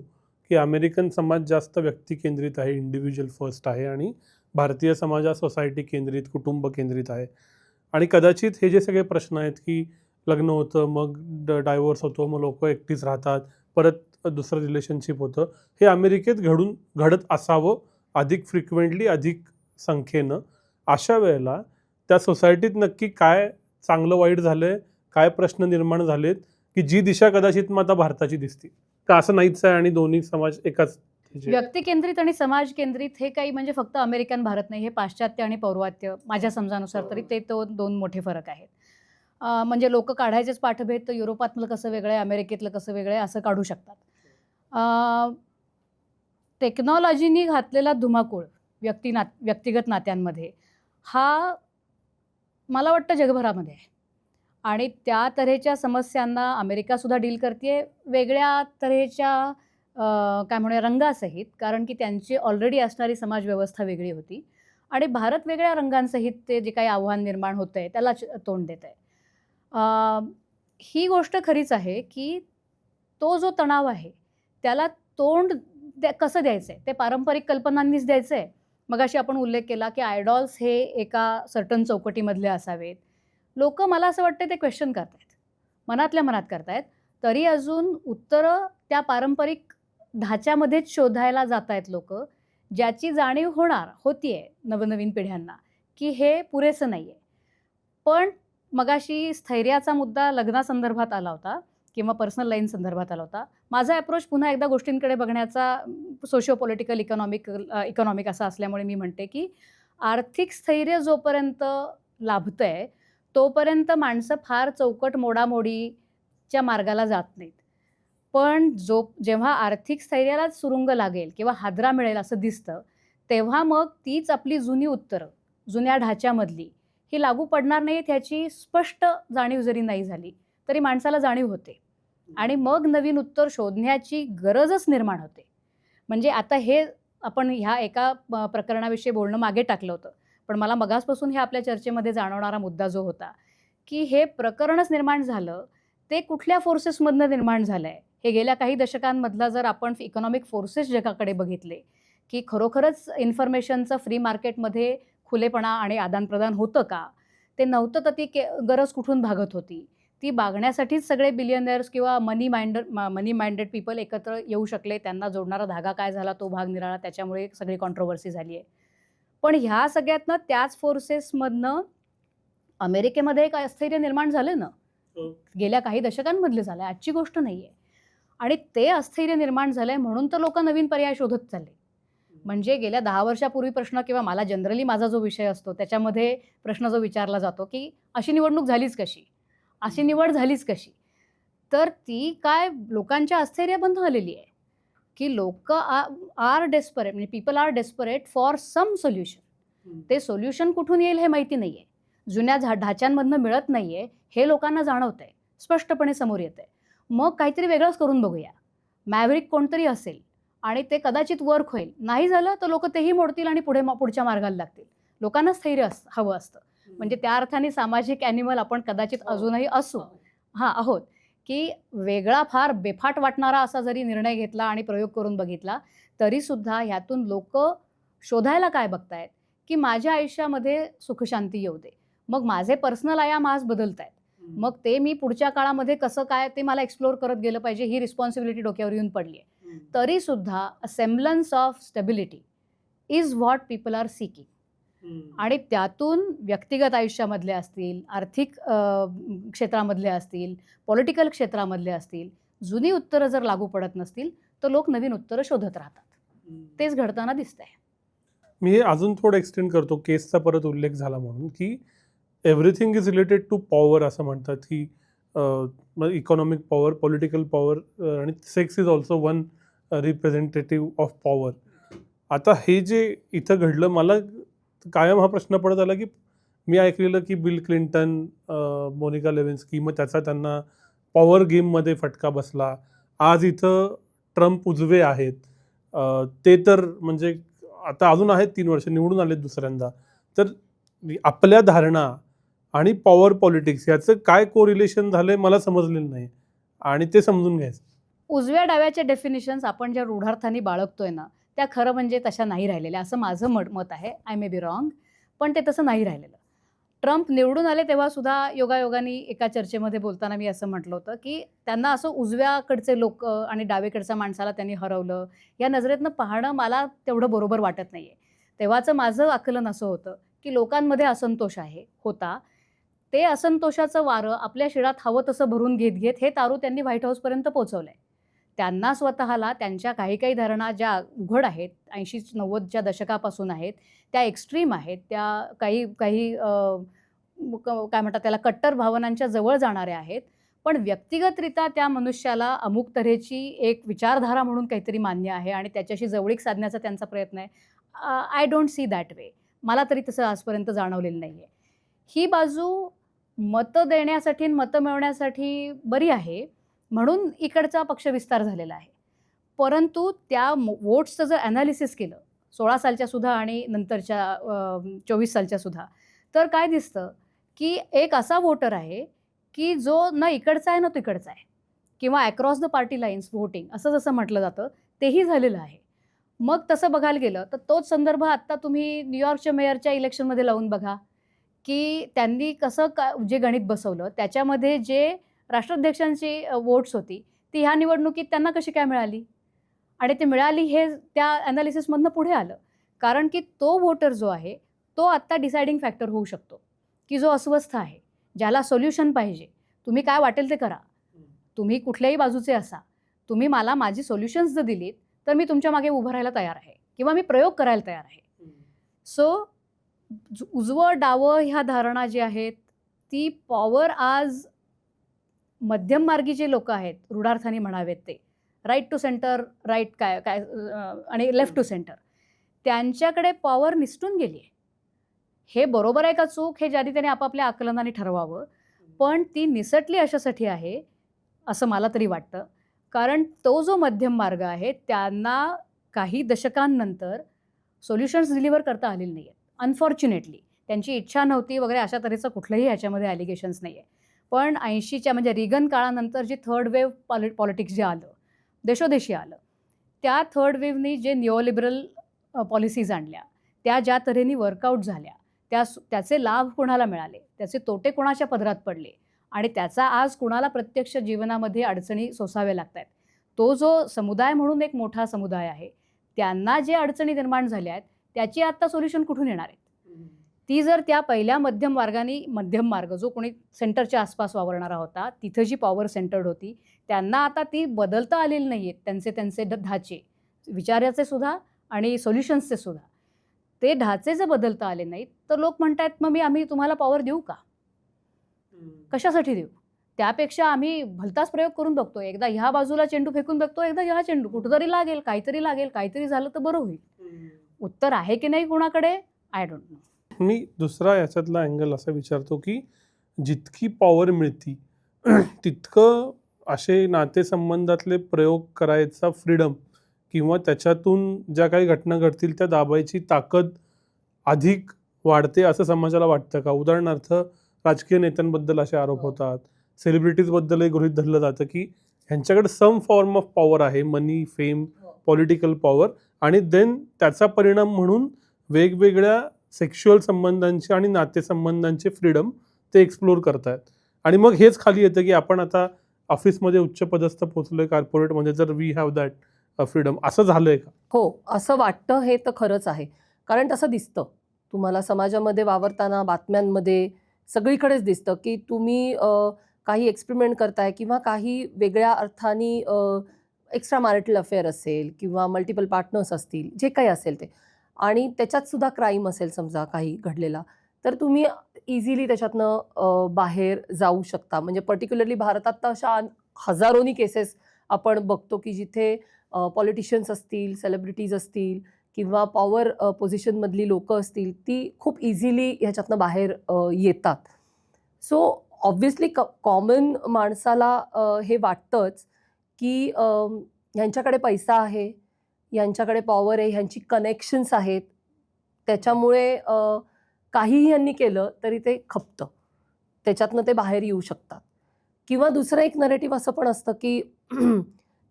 की अमेरिकन समाज जास्त व्यक्ती केंद्रित आहे, इंडिव्हिज्युअल फर्स्ट आहे आणि भारतीय समाज हा सोसायटी केंद्रित, कुटुंब केंद्रित आहे. आणि कदाचित हे जे सगळे प्रश्न आहेत की लग्न होतं, मग डायव्होर्स होतो, मग लोक एकटीच राहतात, परत दुसरं रिलेशनशिप होतं, हे अमेरिकेत घडत असावं अधिक फ्रिक्वेंटली, अधिक संख्येनं. अशा वेळेला त्या सोसायटीत नक्की काय चांगलं वाईट झालंय, काय प्रश्न निर्माण झालेत की जी दिशा कदाचित मग आता भारताची दिसते, का असं नाहीच आहे आणि दोन्ही समाज एकाच? व्यक्ती केंद्रित आणि समाज केंद्रित हे काही म्हणजे फक्त अमेरिकन भारत नाही, हे पाश्चात्य आणि पौर्वात्य माझ्या समजानुसार तरी ते दोन मोठे फरक आहेत. म्हणजे लोक काढायचेच पाठभेद तर युरोपातलं कसं वेगळं आहे, अमेरिकेतलं कसं वेगळं आहे असं काढू शकतात. टेक्नॉलॉजीनी घातलेला धुमाकूळ व्यक्तिगत नात्यांमध्ये हा मला वाटतं जगभरामध्ये आहे आणि त्या तऱ्हेच्या समस्यांना अमेरिकासुद्धा डील करते वेगळ्या तऱ्हेच्या काय म्हणूया रंगासहित, कारण की त्यांची ऑलरेडी असणारी समाजव्यवस्था वेगळी होती आणि भारत वेगळ्या रंगांसहित ते जे काही आव्हान निर्माण होतं आहे त्याला तोंड देत आहे. ही गोष्ट खरीच आहे की तो जो तणाव आहे त्याला तोंड कसं द्यायचं आहे ते पारंपरिक कल्पनांनीच द्यायचं आहे. मगाशी आपण उल्लेख केला की आयडॉल्स हे एका सर्टन चौकटीमधले असावेत. लोक मला असं वाटतं ते क्वेश्चन करतायत, मनातल्या मनात करतायत, तरी अजून उत्तरं त्या पारंपरिक ढाच्यामध्येच शोधायला जात आहेत लोक, ज्याची जाणीव होतीये नवनवीन पिढ्यांना की हे पुरेसं नाही आहे. पण मगाशी स्थैर्याचा मुद्दा लग्नासंदर्भात आला होता किंवा पर्सनल लाईन संदर्भात आला होता. माझा अप्रोच पुन्हा एकदा गोष्टींकडे बघण्याचा सोशिओ पॉलिटिकल इकॉनॉमिक असा असल्यामुळे मी म्हणते की आर्थिक स्थैर्य जोपर्यंत लाभतंय तोपर्यंत माणसं फार चौकट मोडामोडीच्या मार्गाला जात नाहीत. पण जेव्हा आर्थिक स्थैर्यालाच सुरुंग लागेल किंवा हादरा मिळेल असं दिसतं, तेव्हा मग तीच आपली जुनी उत्तरं, जुन्या ढाच्यामधली ही लागू पडणार नाहीत ह्याची स्पष्ट जाणीव जरी नाही झाली तरी माणसाला जाणीव होते आणि मग नवीन उत्तर शोधण्याची गरजच निर्माण होते. म्हणजे आता हे आपण ह्या एका प्रकरणाविषयी बोलणं मागे टाकलं होतं, पण मला मगासपासून हे आपल्या चर्चेमध्ये जाणवणारा मुद्दा जो होता की हे प्रकरणच निर्माण झालं ते कुठल्या फोर्सेसमधनं निर्माण झालं आहे. हे गेल्या काही दशकांमधला जर आपण इकॉनॉमिक फोर्सेस जगाकडे बघितले की खरोखरच इन्फॉर्मेशनचं फ्री मार्केटमध्ये खुलेपणा आणि आदानप्रदान होतं का, ते नव्हतं तर ती गरज कुठून भागत होती, ती बागण्यासाठीच सगळे बिलियनर्स किंवा मनी माइंडेड पीपल एकत्र येऊ शकले. त्यांना जोडणारा धागा काय झाला तो भाग निराळा, त्याच्यामुळे सगळी कॉन्ट्रोवर्सी झाली आहे. पण ह्या सगळ्यातनं त्याच फोर्सेसमधनं अमेरिकेमध्ये एक अस्थिर्य निर्माण झालं ना, गेल्या काही दशकांमधले झालं, आजची गोष्ट नाही आहे. आणि ते अस्थिर्य निर्माण झालंय म्हणून तर लोक नवीन पर्याय शोधत चालले. म्हणजे गेल्या 10 वर्षापूर्वी प्रश्न किंवा मला जनरली माझा जो विषय असतो त्याच्यामध्ये प्रश्न जो विचारला जातो की अशी निवडणूक झालीच कशी, अशी निवड झालीच कशी, तर ती काय लोकांच्या आश्चर्यबंध आलेली आहे की लोक आर डेस्परेट, म्हणजे people are desperate for some solution. ते सोल्युशन कुठून येईल हे माहिती नाही आहे, जुन्या ढाच्यांमधनं मिळत नाही आहे हे लोकांना जाणवत आहे, स्पष्टपणे समोर येत आहे. मग काहीतरी वेगळंच करून बघूया, मॅव्हरिक कोणतरी असेल आणि ते कदाचित वर्क होईल, नाही झालं तर लोक तेही मोडतील आणि पुढच्या मार्गाला लागतील. लोकांना स्थैर्य हवं असतं. म्हणजे त्या अर्थाने सामाजिक ॲनिमल आपण कदाचित अजूनही असू आहोत, की वेगळा फार बेफाट वाटणारा असा जरी निर्णय घेतला आणि प्रयोग करून बघितला, तरीसुद्धा ह्यातून लोकं शोधायला काय बघतायत, की माझ्या आयुष्यामध्ये सुखशांती येऊ दे. मग माझे पर्सनल आयाम आज बदलतायत. मग ते मी पुढच्या काळामध्ये कसं काय ते मला एक्सप्लोर करत गेलं पाहिजे, ही रिस्पॉन्सिबिलिटी डोक्यावर येऊन पडली आहे. तरीसुद्धा a semblance of stability is what people are seeking. आणि त्यातून व्यक्तिगत आयुष्यामधले असतील, आर्थिक क्षेत्रामधले असतील, पॉलिटिकल क्षेत्रामधले असतील, जुनी उत्तरं जर लागू पडत नसतील, तर लोक नवीन उत्तरं शोधत राहतात. तेच घडताना दिसतंय. मी हे अजून थोडं एक्सटेंड करतो, केसचा परत उल्लेख झाला म्हणून, की everything is related to power असं म्हणतात, की इकॉनॉमिक पॉवर, पॉलिटिकल पॉवर आणि sex is also one representative of power. आता हे जे इथं घडलं, मला कायम हा प्रश्न पडत आला, की मी ऐकलेलं की बिल क्लिंटन, मोनिका लेविन्स्की, मग त्याचा त्यांना पॉवर गेममध्ये फटका बसला. आज इथं ट्रम्प उजवे आहेत, ते तर म्हणजे आता अजून आहेत 3 वर्ष, निवडून आलेत दुसऱ्यांदा. तर आपल्या धारणा आणि पॉवर पॉलिटिक्स याचं काय कोरिलेशन झालंय मला समजलेलं नाही, आणि ते समजून घ्यायचं. उजव्या डाव्याचे डेफिनिशन्स आपण ज्या रूढार्थाने बाळगतोय ना, त्या खरं म्हणजे तशा नाही राहिलेल्या, असं माझं मत आहे. आय मे बी रॉंग, पण ते तसं नाही राहिलेलं. ट्रम्प निवडून आले तेव्हा सुद्धा योगायोगाने एका चर्चेमध्ये बोलताना मी असं म्हटलं होतं, की त्यांना असं उजव्याकडचे लोक आणि डावीकडच्या माणसाला त्यांनी हरवलं, या नजरेतनं पाहणं मला तेवढं बरोबर वाटत नाही आहे. तेव्हाचं माझं आकलन असं होतं, की लोकांमध्ये असंतोष होता. ते असंतोषाचं वारं आपल्या शिरात हवं तसं भरून घेत घेत हे तारू त्यांनी व्हाईट हाऊसपर्यंत पोहोचवलं आहे. त्यांना स्वतःला त्यांच्या काही धारणा ज्या उघड आहेत, 80-90च्या दशकापासून आहेत, त्या एक्स्ट्रीम आहेत, त्या काही काय म्हणतात त्याला, कट्टर भावनांच्या जवळ जाणाऱ्या आहेत. पण व्यक्तिगतरित्या त्या मनुष्याला अमुक तऱ्हेची एक विचारधारा म्हणून काहीतरी मान्य आहे आणि त्याच्याशी जवळीक साधण्याचा त्यांचा प्रयत्न आहे. I don't see that way. मला तरी तसं आजपर्यंत जाणवलेलं नाही आहे. ही बाजू मतं देण्यासाठी, मतं मिळवण्यासाठी बरी आहे, म्हणून इकडचा पक्षविस्तार झालेला आहे. परंतु त्या वोट्सचं जर ॲनालिसिस केलं 16 सालच्या सुद्धा आणि नंतरच्या 24 सालच्या सुद्धा, तर काय दिसतं, की एक असा वोटर आहे, की जो ना इकडचा आहे ना तिकडचा आहे, किंवा across the party lines voting असं जसं म्हटलं जातं, तेही झालेलं आहे. मग तसं बघायला गेलं तर तोच संदर्भ आत्ता तुम्ही न्यूयॉर्कच्या मेयरच्या इलेक्शनमध्ये लावून बघा, की त्यांनी कसं जे गणित बसवलं, त्याच्यामध्ये जे राष्ट्राध्यक्षांची वोट्स होती, ती ह्या निवडणुकीत त्यांना कशी काय मिळाली? आणि ते मिळाली हे त्या ॲनालिसिसमधनं पुढे आलं. कारण की तो व्होटर जो आहे, तो आत्ता डिसायडिंग फॅक्टर होऊ शकतो, की जो अस्वस्थ आहे, ज्याला सोल्युशन पाहिजे. तुम्ही काय वाटेल ते करा. तुम्ही कुठल्याही बाजूचे असा. तुम्ही मला माझी सोल्युशन्स जर दिलीत, तर मी तुमच्या मागे उभं राहायला तयार आहे किंवा मी प्रयोग करायला तयार आहे. सो उजवं डावं ह्या धारणा जी आहेत, ती पॉवर आज मध्यममार्गी जे लोक आहेत, रूढार्थाने म्हणावेत ते, राईट टू सेंटर, राईट आणि लेफ्ट टू सेंटर, त्यांच्याकडे पॉवर निसटून गेली आहे. हे बरोबर आहे का चूक, हे ज्याने त्याने आपापल्या आकलनाने ठरवावं, पण ती निसटली अशासाठी आहे असं मला तरी वाटतं. कारण तो जो मध्यम मार्ग आहे, त्यांना काही दशकांनंतर सोल्युशन्स डिलिव्हर करता आलेले नाही आहेत. अनफॉर्च्युनेटली त्यांची इच्छा नव्हती वगैरे अशा तऱ्हेचं कुठलंही ह्याच्यामध्ये ॲलिगेशन्स नाही आहे. पण 80च्या म्हणजे रिगन काळानंतर जी थर्ड वेव्ह पॉलिटिक्स जे आलं, देशोदेशी आलं, त्या थर्ड वेव्हनी जे निओलिबरल पॉलिसीज आणल्या, त्या ज्या तऱ्हेने वर्कआउट झाल्या, त्याचे लाभ कोणाला मिळाले, त्याचे तोटे कोणाच्या पदरात पडले आणि त्याचा आज कुणाला प्रत्यक्ष जीवनामध्ये अडचणी सोसाव्या लागत आहेत. तो जो समुदाय म्हणून एक मोठा समुदाय आहे, त्यांना जे अडचणी निर्माण झाल्या आहेत, त्याची आत्ता सोल्युशन कुठून येणार आहेत? ती जर त्या पहिल्या मध्यम मार्ग जो कोणी सेंटरच्या आसपास वावरणारा होता, तिथं जी पॉवर सेंटर्ड होती, त्यांना आता ती बदलता आलेली नाही आहेत. त्यांचे ढाचे, विचाराचे सुद्धा आणि सोल्युशन्सचे सुद्धा, ते ढाचे जर बदलता आले नाहीत, तर लोक म्हणतात मग आम्ही तुम्हाला पॉवर देऊ का? कशासाठी देऊ? त्यापेक्षा आम्ही भलताच प्रयोग करून बघतो. एकदा ह्या बाजूला चेंडू फेकून बघतो, एकदा ह्या चेंडू, कुठंतरी लागेल, काहीतरी झालं तर बरं होईल. उत्तर आहे की नाही कोणाकडे, आय डोंट नो. मी दुसरा याच्यातला अँगल असा विचारतो, की जितकी पॉवर मिळती तितकं असे नातेसंबंधातले प्रयोग करायचा फ्रीडम किंवा त्याच्यातून ज्या काही घटना घडतील त्या दाबायची ताकद अधिक वाढते असं समाजाला वाटतं का? उदाहरणार्थ राजकीय नेत्यांबद्दल असे आरोप होतात, सेलिब्रिटीजबद्दलही गृहीत धरलं जातं की ह्यांच्याकडे सम फॉर्म ऑफ पॉवर आहे, मनी, फेम, पॉलिटिकल पॉवर, आणि देन त्याचा परिणाम म्हणून वेगवेगळ्या सेक्शुअल संबंधांचे आणि नातेसंबंधांचे फ्रीडम ते एक्सप्लोर करतायत. आणि मग हेच खाली येतं की आपण आता ऑफिसमध्ये उच्चपदस्थ पोहोचलोय, कॉर्पोरेटमध्ये, तर वी हॅव दॅट फ्रीडम. असं झालंय का? हो, असं वाटतं हे तर खरंच आहे. कारण तसं दिसतं. तुम्हाला समाजामध्ये वावरताना, बातम्यांमध्ये सगळीकडेच दिसतं, की तुम्ही काही एक्सपेरिमेंट करताय किंवा काही वेगळ्या अर्थाने एक्स्ट्रा मॅरिटल अफेअर असेल किंवा मल्टिपल पार्टनर्स असतील, जे काही असेल ते, आणि त्याच्यात सुद्धा क्राईम असेल समजा काही घडलेला, तर तुम्ही इझिली त्याच्यातनं बाहेर जाऊ शकता. म्हणजे पर्टिक्युलरली भारतात तर अशा हजारोनी केसेस आपण बघतो, की जिथे पॉलिटिशियन्स असतील, सेलिब्रिटीज असतील किंवा पॉवर पोझिशनमधली लोकं असतील, ती खूप इझिली ह्याच्यातनं बाहेर येतात. सो ऑब्व्हियसली कॉमन माणसाला हे वाटतंच, की ह्यांच्याकडे पैसा आहे, ह्यांच्याकडे पॉवर आहे, ह्यांची कनेक्शन्स आहेत. त्याच्यामुळे काहीही यांनी केलं तरी ते खपतं. त्याच्यातनं ते बाहेर येऊ शकतात. किंवा दुसरं एक नरेटिव्ह असं पण असतं, की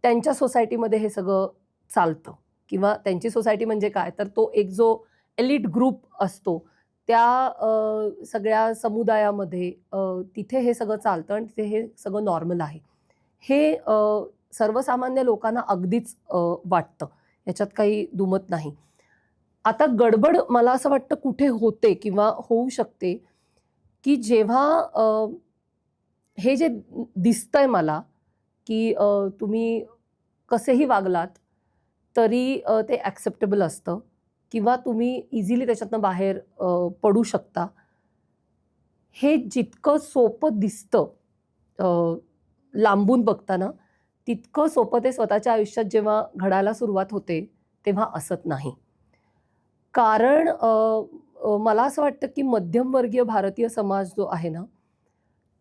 त्यांच्या सोसायटीमध्ये हे सगळं चालतं किंवा त्यांची सोसायटी म्हणजे काय, तर तो एक जो एलिट ग्रुप असतो, त्या सगळ्या समुदायामध्ये तिथे हे सगळं चालतं आणि तिथे हे सगळं नॉर्मल आहे. हे सर्वसामान्य लोकांना अगदीच वाटतं. ह्याच्यात काही दुमत नाही. आता गडबड मला असं वाटतं कुठे होते किंवा होऊ शकते, की जेव्हा हे जे दिसतंय मला, की तुम्ही कसेही वागलात तरी ते ॲक्सेप्टेबल असतं किंवा तुम्ही इझिली त्याच्यातनं बाहेर पडू शकता. हे जितकं सोपं दिसतं लांबून बघताना, तितकं सोपं ते स्वतःच्या आयुष्यात जेव्हा घडायला सुरुवात होते, तेव्हा असत नाही. कारण मला असं वाटतं, की मध्यमवर्गीय भारतीय समाज जो आहे ना,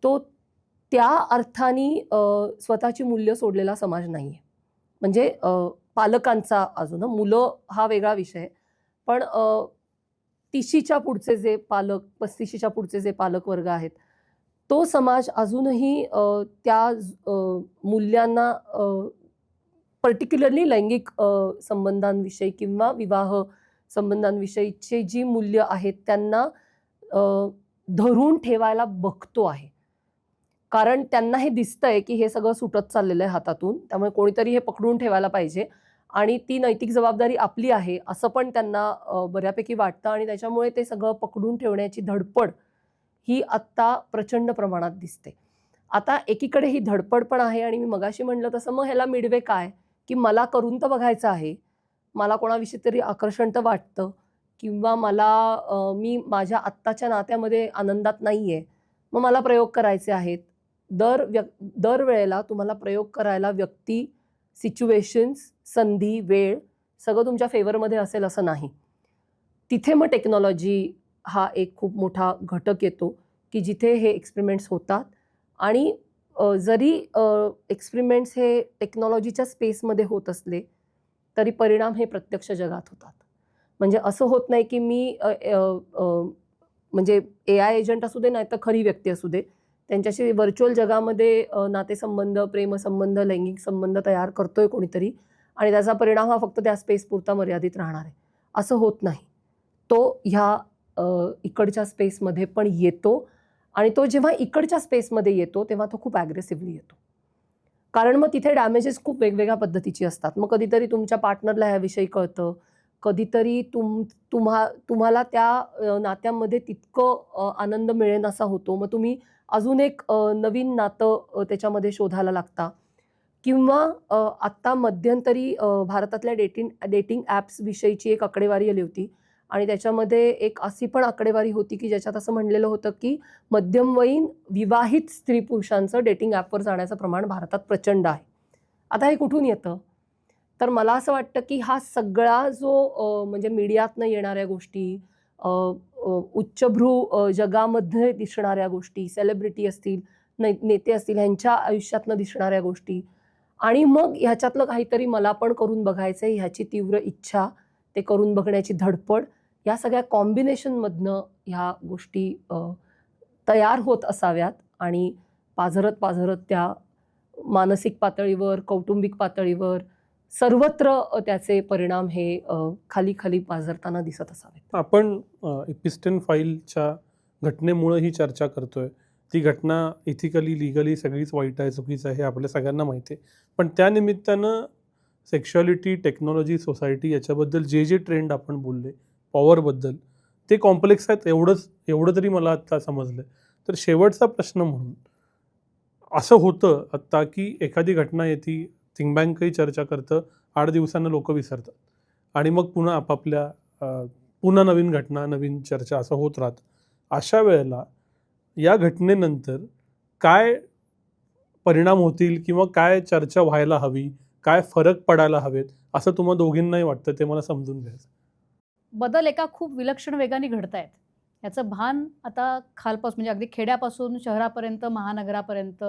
तो त्या अर्थाने स्वतःची मूल्य सोडलेला समाज नाही आहे. म्हणजे पालकांचा अजून मुलं हा वेगळा विषय आहे. पण 30शीच्या पुढचे जे पालक, 35शीच्या पुढचे जे पालक वर्ग आहेत, तो समाज अजूनही त्या मूल्यांना पर्टिक्युलरली लैंगिक संबंधांविषयी किंवा विवाह संबंधांविषयीची जी मूल्य आहेत त्यांना धरून ठेवायला बघतो आहे. कारण त्यांना हे दिसतंय, की हे सगळं सुटत चाललेलं आहे हातातून. त्यामुळे कोणीतरी हे पकडून ठेवायला पाहिजे आणि ती नैतिक जबाबदारी आपली आहे, असं पण त्यांना बऱ्यापैकी वाटतं आणि त्याच्यामुळे ते सगळं पकडून ठेवण्याची धडपड ही आत्ता प्रचंड प्रमाणात दिसते. आता एकीकडे ही धडपड पण आहे आणि मी मगाशी म्हटलं तसं मग ह्याला मिडवे काय, की मला करून तर बघायचं आहे. मला कोणाविषयी तरी आकर्षण तर वाटतं किंवा मी माझ्या आत्ताच्या नात्यामध्ये आनंदात नाही आहे. मग मला प्रयोग करायचे आहेत. दरवेळेला तुम्हाला प्रयोग करायला व्यक्ती, सिच्युएशन्स, संधी, वेळ सगळं तुमच्या फेवरमध्ये असेल असं नाही. तिथे मग टेक्नॉलॉजी हा एक खूप मोठा घटक येतो, की जिथे हे एक्सपेरिमेंट्स होतात आणि जरी एक्सपेरिमेंट्स हे टेक्नॉलॉजीच्या स्पेसमध्ये होत असले, तरी परिणाम हे प्रत्यक्ष जगात होतात. म्हणजे असं होत नाही, की मी म्हणजे AI एजंट असू दे, नाहीतर खरी व्यक्ती असू दे, त्यांच्याशी व्हर्च्युअल जगामध्ये नातेसंबंध, प्रेमसंबंध, लैंगिक संबंध तयार करतोय कोणीतरी आणि त्याचा परिणाम हा फक्त त्या स्पेसपुरता मर्यादित राहणार आहे. असं होत नाही. तो ह्या इकडच्या स्पेसमध्ये पण येतो आणि तो जेव्हा इकडच्या स्पेसमध्ये येतो, तेव्हा तो खूप ॲग्रेसिव्हली येतो. कारण मग तिथे डॅमेजेस खूप वेगवेगळ्या पद्धतीची असतात. मग कधीतरी तुमच्या पार्टनरला ह्याविषयी कळतं, कधीतरी तुम्हाला त्या नात्यामध्ये तितकं आनंद मिळेन असा होतो. मग तुम्ही अजून एक नवीन नातं त्याच्यामध्ये शोधायला लागता किंवा आत्ता मध्यंतरी भारतातल्या डेटिंग ॲप्सविषयीची एक आकडेवारी आली होती आणि त्याच्यामध्ये एक अशी पण आकडेवारी होती, की ज्याच्यात असं म्हणलेलं होतं, की मध्यमवयीन विवाहित स्त्री-पुरुषांचं डेटिंग ॲपवर जाण्याचं प्रमाण भारतात प्रचंड आहे. आता हे कुठून येतं? तर मला असं वाटतं, की हा सगळा जो म्हणजे मीडियातनं येणाऱ्या गोष्टी, उच्चभ्रू जगामध्ये दिसणाऱ्या गोष्टी, सेलिब्रिटी असतील, नेते असतील, ह्यांच्या आयुष्यातनं दिसणाऱ्या गोष्टी आणि मग ह्याच्यातलं काहीतरी मला पण करून बघायचं आहे ह्याची तीव्र इच्छा, ते करून बघण्याची धडपड, या सगळ्या कॉम्बिनेशनमधनं ह्या गोष्टी तयार होत असाव्यात आणि पाझरत त्या मानसिक पातळीवर, कौटुंबिक पातळीवर सर्वत्र त्याचे परिणाम हे खाली खाली पाझरताना दिसत असावेत. आपण एपिस्टन फाईलच्या घटनेमुळे ही चर्चा करतोय. ती घटना इथिकली लीगली सगळीच वाईट आहे, चुकीचं आहे हे आपल्या सगळ्यांना माहिती आहे. पण त्या निमित्तानं सेक्शुअलिटी, टेक्नॉलॉजी, सोसायटी याच्याबद्दल जे ट्रेंड आपण बोलले, पॉवरबद्दल, ते कॉम्प्लेक्स आहेत. एवढं तरी मला आत्ता समजलं. तर शेवटचा प्रश्न म्हणून असं होतं आत्ता की एखादी घटना येते, थिंक बँकही चर्चा करतं, 8 दिवसांना लोक विसरतात आणि मग पुन्हा आपापल्या पुन्हा नवीन घटना, नवीन चर्चा असं होत राहतं. अशा वेळेला या घटनेनंतर काय परिणाम होतील किंवा काय चर्चा व्हायला हवी, काय फरक पडायला हवेत, असं तुम्हा दोघींनाही वाटतं? ते मला समजून घ्यायचं. बदल एका खूप विलक्षण वेगाने घडत आहेत. याचं भान आता खालपासून म्हणजे अगदी खेड्यापासून शहरापर्यंत, महानगरापर्यंत,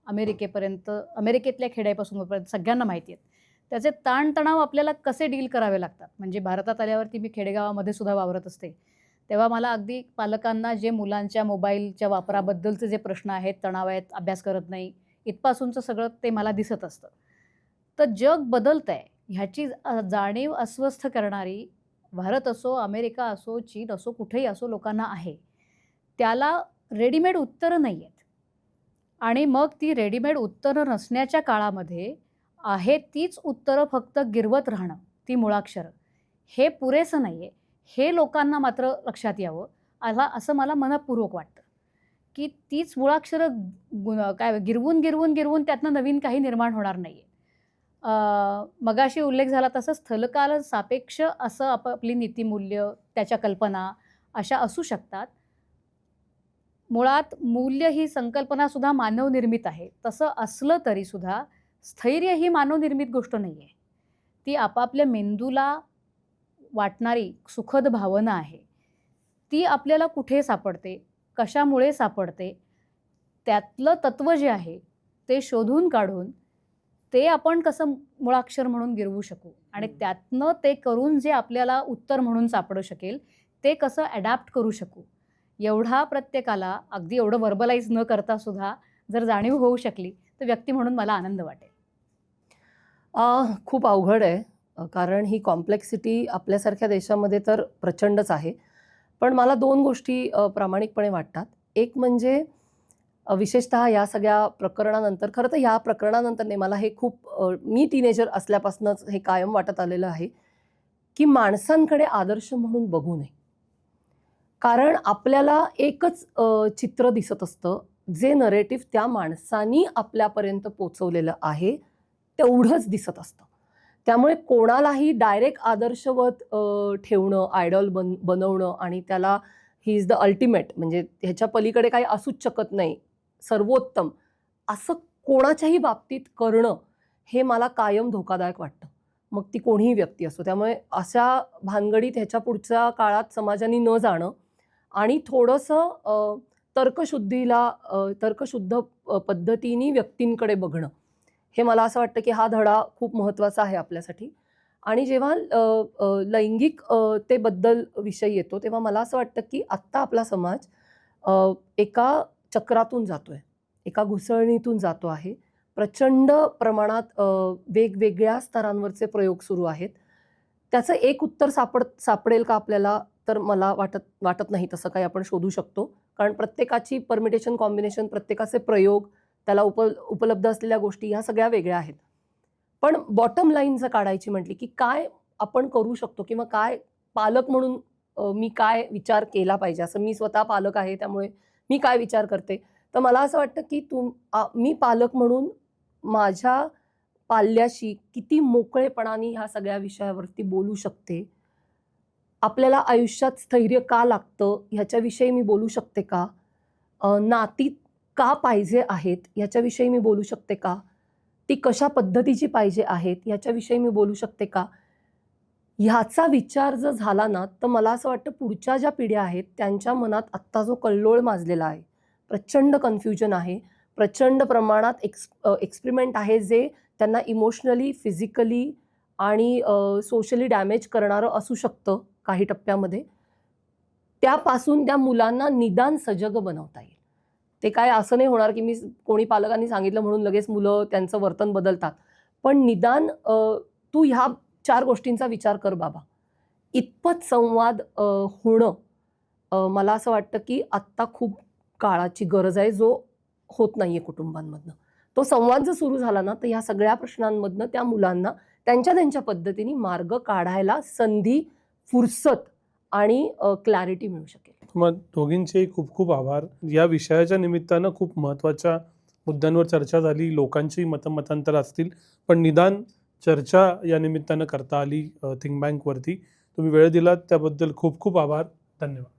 अमेरिकेपर्यंत, अमेरिकेतल्या खेड्यापासून सगळ्यांना माहिती आहेत. त्याचे ताणतणाव आपल्याला कसे डील करावे लागतात. म्हणजे भारतात आल्यावरती मी खेडेगावामध्ये सुद्धा वावरत असते. तेव्हा मला अगदी पालकांना जे मुलांच्या मोबाईलच्या वापराबद्दलचे जे प्रश्न आहेत, तणाव आहेत, अभ्यास करत नाही, इथपासूनचं सगळं ते मला दिसत असतं. तर जग बदलतंय ह्याची जाणीव अस्वस्थ करणारी भारत असो, अमेरिका असो, चीन असो, कुठेही असो लोकांना आहे. त्याला रेडीमेड उत्तरं नाही आहेत. आणि मग ती रेडीमेड उत्तरं नसण्याच्या काळामध्ये आहेत तीच उत्तरं फक्त गिरवत राहणं, ती मुळाक्षरं, हे पुरेसं नाही आहे. हे लोकांना मात्र लक्षात यावं असं मला मनःपूर्वक वाटतं, की तीच मुळाक्षरं गिरवून त्यातनं नवीन काही निर्माण होणार नाही आहे. मगाशी उल्लेख झाला तसं स्थलकाल सापेक्ष असं आपली नीतिमूल्य, त्याच्या कल्पना अशा असू शकतात. मुळात मूल्य ही संकल्पनासुद्धा मानवनिर्मित आहे. तसं असलं तरीसुद्धा स्थैर्य ही मानवनिर्मित गोष्ट नाही आहे. ती आपापल्या मेंदूला वाटणारी सुखद भावना आहे. ती आपल्याला कुठे सापडते, कशामुळे सापडते, त्यातलं तत्त्व जे आहे ते शोधून काढून ते आपण कसं मुळाक्षर म्हणून गिरवू शकू आणि त्यातनं ते करून जे आपल्याला उत्तर म्हणून सापडू शकेल ते कसं ॲडॅप्ट करू शकू, एवढा प्रत्येकाला अगदी एवढं वर्बलाइज न करता सुद्धा जर जाणीव होऊ शकली तर व्यक्ती म्हणून मला आनंद वाटेल. खूप अवघड आहे, कारण ही कॉम्प्लेक्सिटी आपल्यासारख्या देशामध्ये तर प्रचंडच आहे. पण मला 2 गोष्टी प्रामाणिकपणे वाटतात. एक म्हणजे विशेषतः या सगळ्या प्रकरणानंतर, खरं तर या प्रकरणानंतर नाही, मला हे खूप मी टीनेजर असल्यापासूनच हे कायम वाटत आलेलं आहे की माणसांकडे आदर्श म्हणून बघू नये. कारण आपल्याला एकच चित्र दिसत असतं, जे नरेटिव्ह त्या माणसानी आपल्यापर्यंत पोचवलेलं आहे तेवढंच दिसत असतं. त्यामुळे कोणालाही डायरेक्ट आदर्शवत ठेवणं, आयडॉल बनवणं आणि त्याला ही इज द अल्टिमेट, म्हणजे ह्याच्या पलीकडे काही असूच शकत नाही, सर्वोत्तम, असं कोणाच्याही बाबतीत करणं हे मला कायम धोकादायक वाटतं. मग ती कोणीही व्यक्ती असो. त्यामुळे अशा भानगडीत ह्याच्या पुढच्या काळात समाजाने न जाणं आणि थोडंसं तर्कशुद्ध पद्धतीने व्यक्तींकडे बघणं, हे मला असं वाटतं की हा धडा खूप महत्त्वाचा आहे आपल्यासाठी. आणि जेव्हा लैंगिक ते बद्दल विषय येतो तेव्हा मला असं वाटतं की आत्ता आपला समाज एका चक्रातून जातो आहे, एका घुसळणीतून जातो आहे. प्रचंड प्रमाणात वेगवेगळ्या स्तरांवरचे प्रयोग सुरू आहेत. त्याचं एक उत्तर सापडेल का आपल्याला, तर मला वाटत नाही तसं काही आपण शोधू शकतो. कारण प्रत्येकाची परमिटेशन, कॉम्बिनेशन, प्रत्येकाचे प्रयोग, त्याला उपलब्ध असलेल्या गोष्टी ह्या सगळ्या वेगळ्या आहेत. पण बॉटम लाईन जर काढायची म्हटली की काय आपण करू शकतो किंवा काय पालक म्हणून मी काय विचार केला पाहिजे, असं मी स्वतः पालक आहे त्यामुळे मी काय विचार करते, तर मला असं वाटतं की मी पालक म्हणून माझ्या पाल्याशी किती मोकळेपणाने ह्या सगळ्या विषयावरती बोलू शकते, आपल्याला आयुष्यात स्थैर्य का लागतं ह्याच्याविषयी मी बोलू शकते का, नाती का पाहिजे आहेत ह्याच्याविषयी मी बोलू शकते का, ती कशा पद्धतीची पाहिजे आहेत ह्याच्याविषयी मी बोलू शकते का. ह्याचा विचार जर झाला ना, तर मला असं वाटतं पुढच्या ज्या पिढ्या आहेत त्यांच्या मनात आत्ता जो कल्लोळ माजलेला आहे, प्रचंड कन्फ्युजन आहे, प्रचंड प्रमाणात एक्सपेरिमेंट आहे जे त्यांना इमोशनली, फिजिकली आणि सोशली डॅमेज करणारं असू शकतं काही टप्प्यामध्ये. त्यापासून त्या मुलांना निदान सजग बनवता येईल. ते काय असं नाही होणार की मी कोणी पालकांनी सांगितलं म्हणून लगेच मुलं त्यांचं वर्तन बदलतात. पण निदान तू ह्या 4 गोष्टींचा विचार कर बाबा. इतपत संवाद होणं मला असं वाटतं की आत्ता खूप काळाची गरज आहे, जो होत नाहीये कुटुंबांमधनं. तो संवाद जर सुरू झाला ना, तर ह्या सगळ्या प्रश्नांमधनं त्या मुलांना त्यांच्या त्यांच्या पद्धतीने मार्ग काढायला संधी, फुरसत आणि क्लॅरिटी मिळू शकेल. मग दोघींचे खूप खूप आभार. या विषयाच्या निमित्तानं खूप महत्त्वाच्या मुद्द्यांवर चर्चा झाली. लोकांची मतमतांतर असतील, पण निदान चर्चा या निमित्तानं करता आली थिंक बँकवरती. तुम्ही वेळ दिलात त्याबद्दल खूप खूप आभार. धन्यवाद.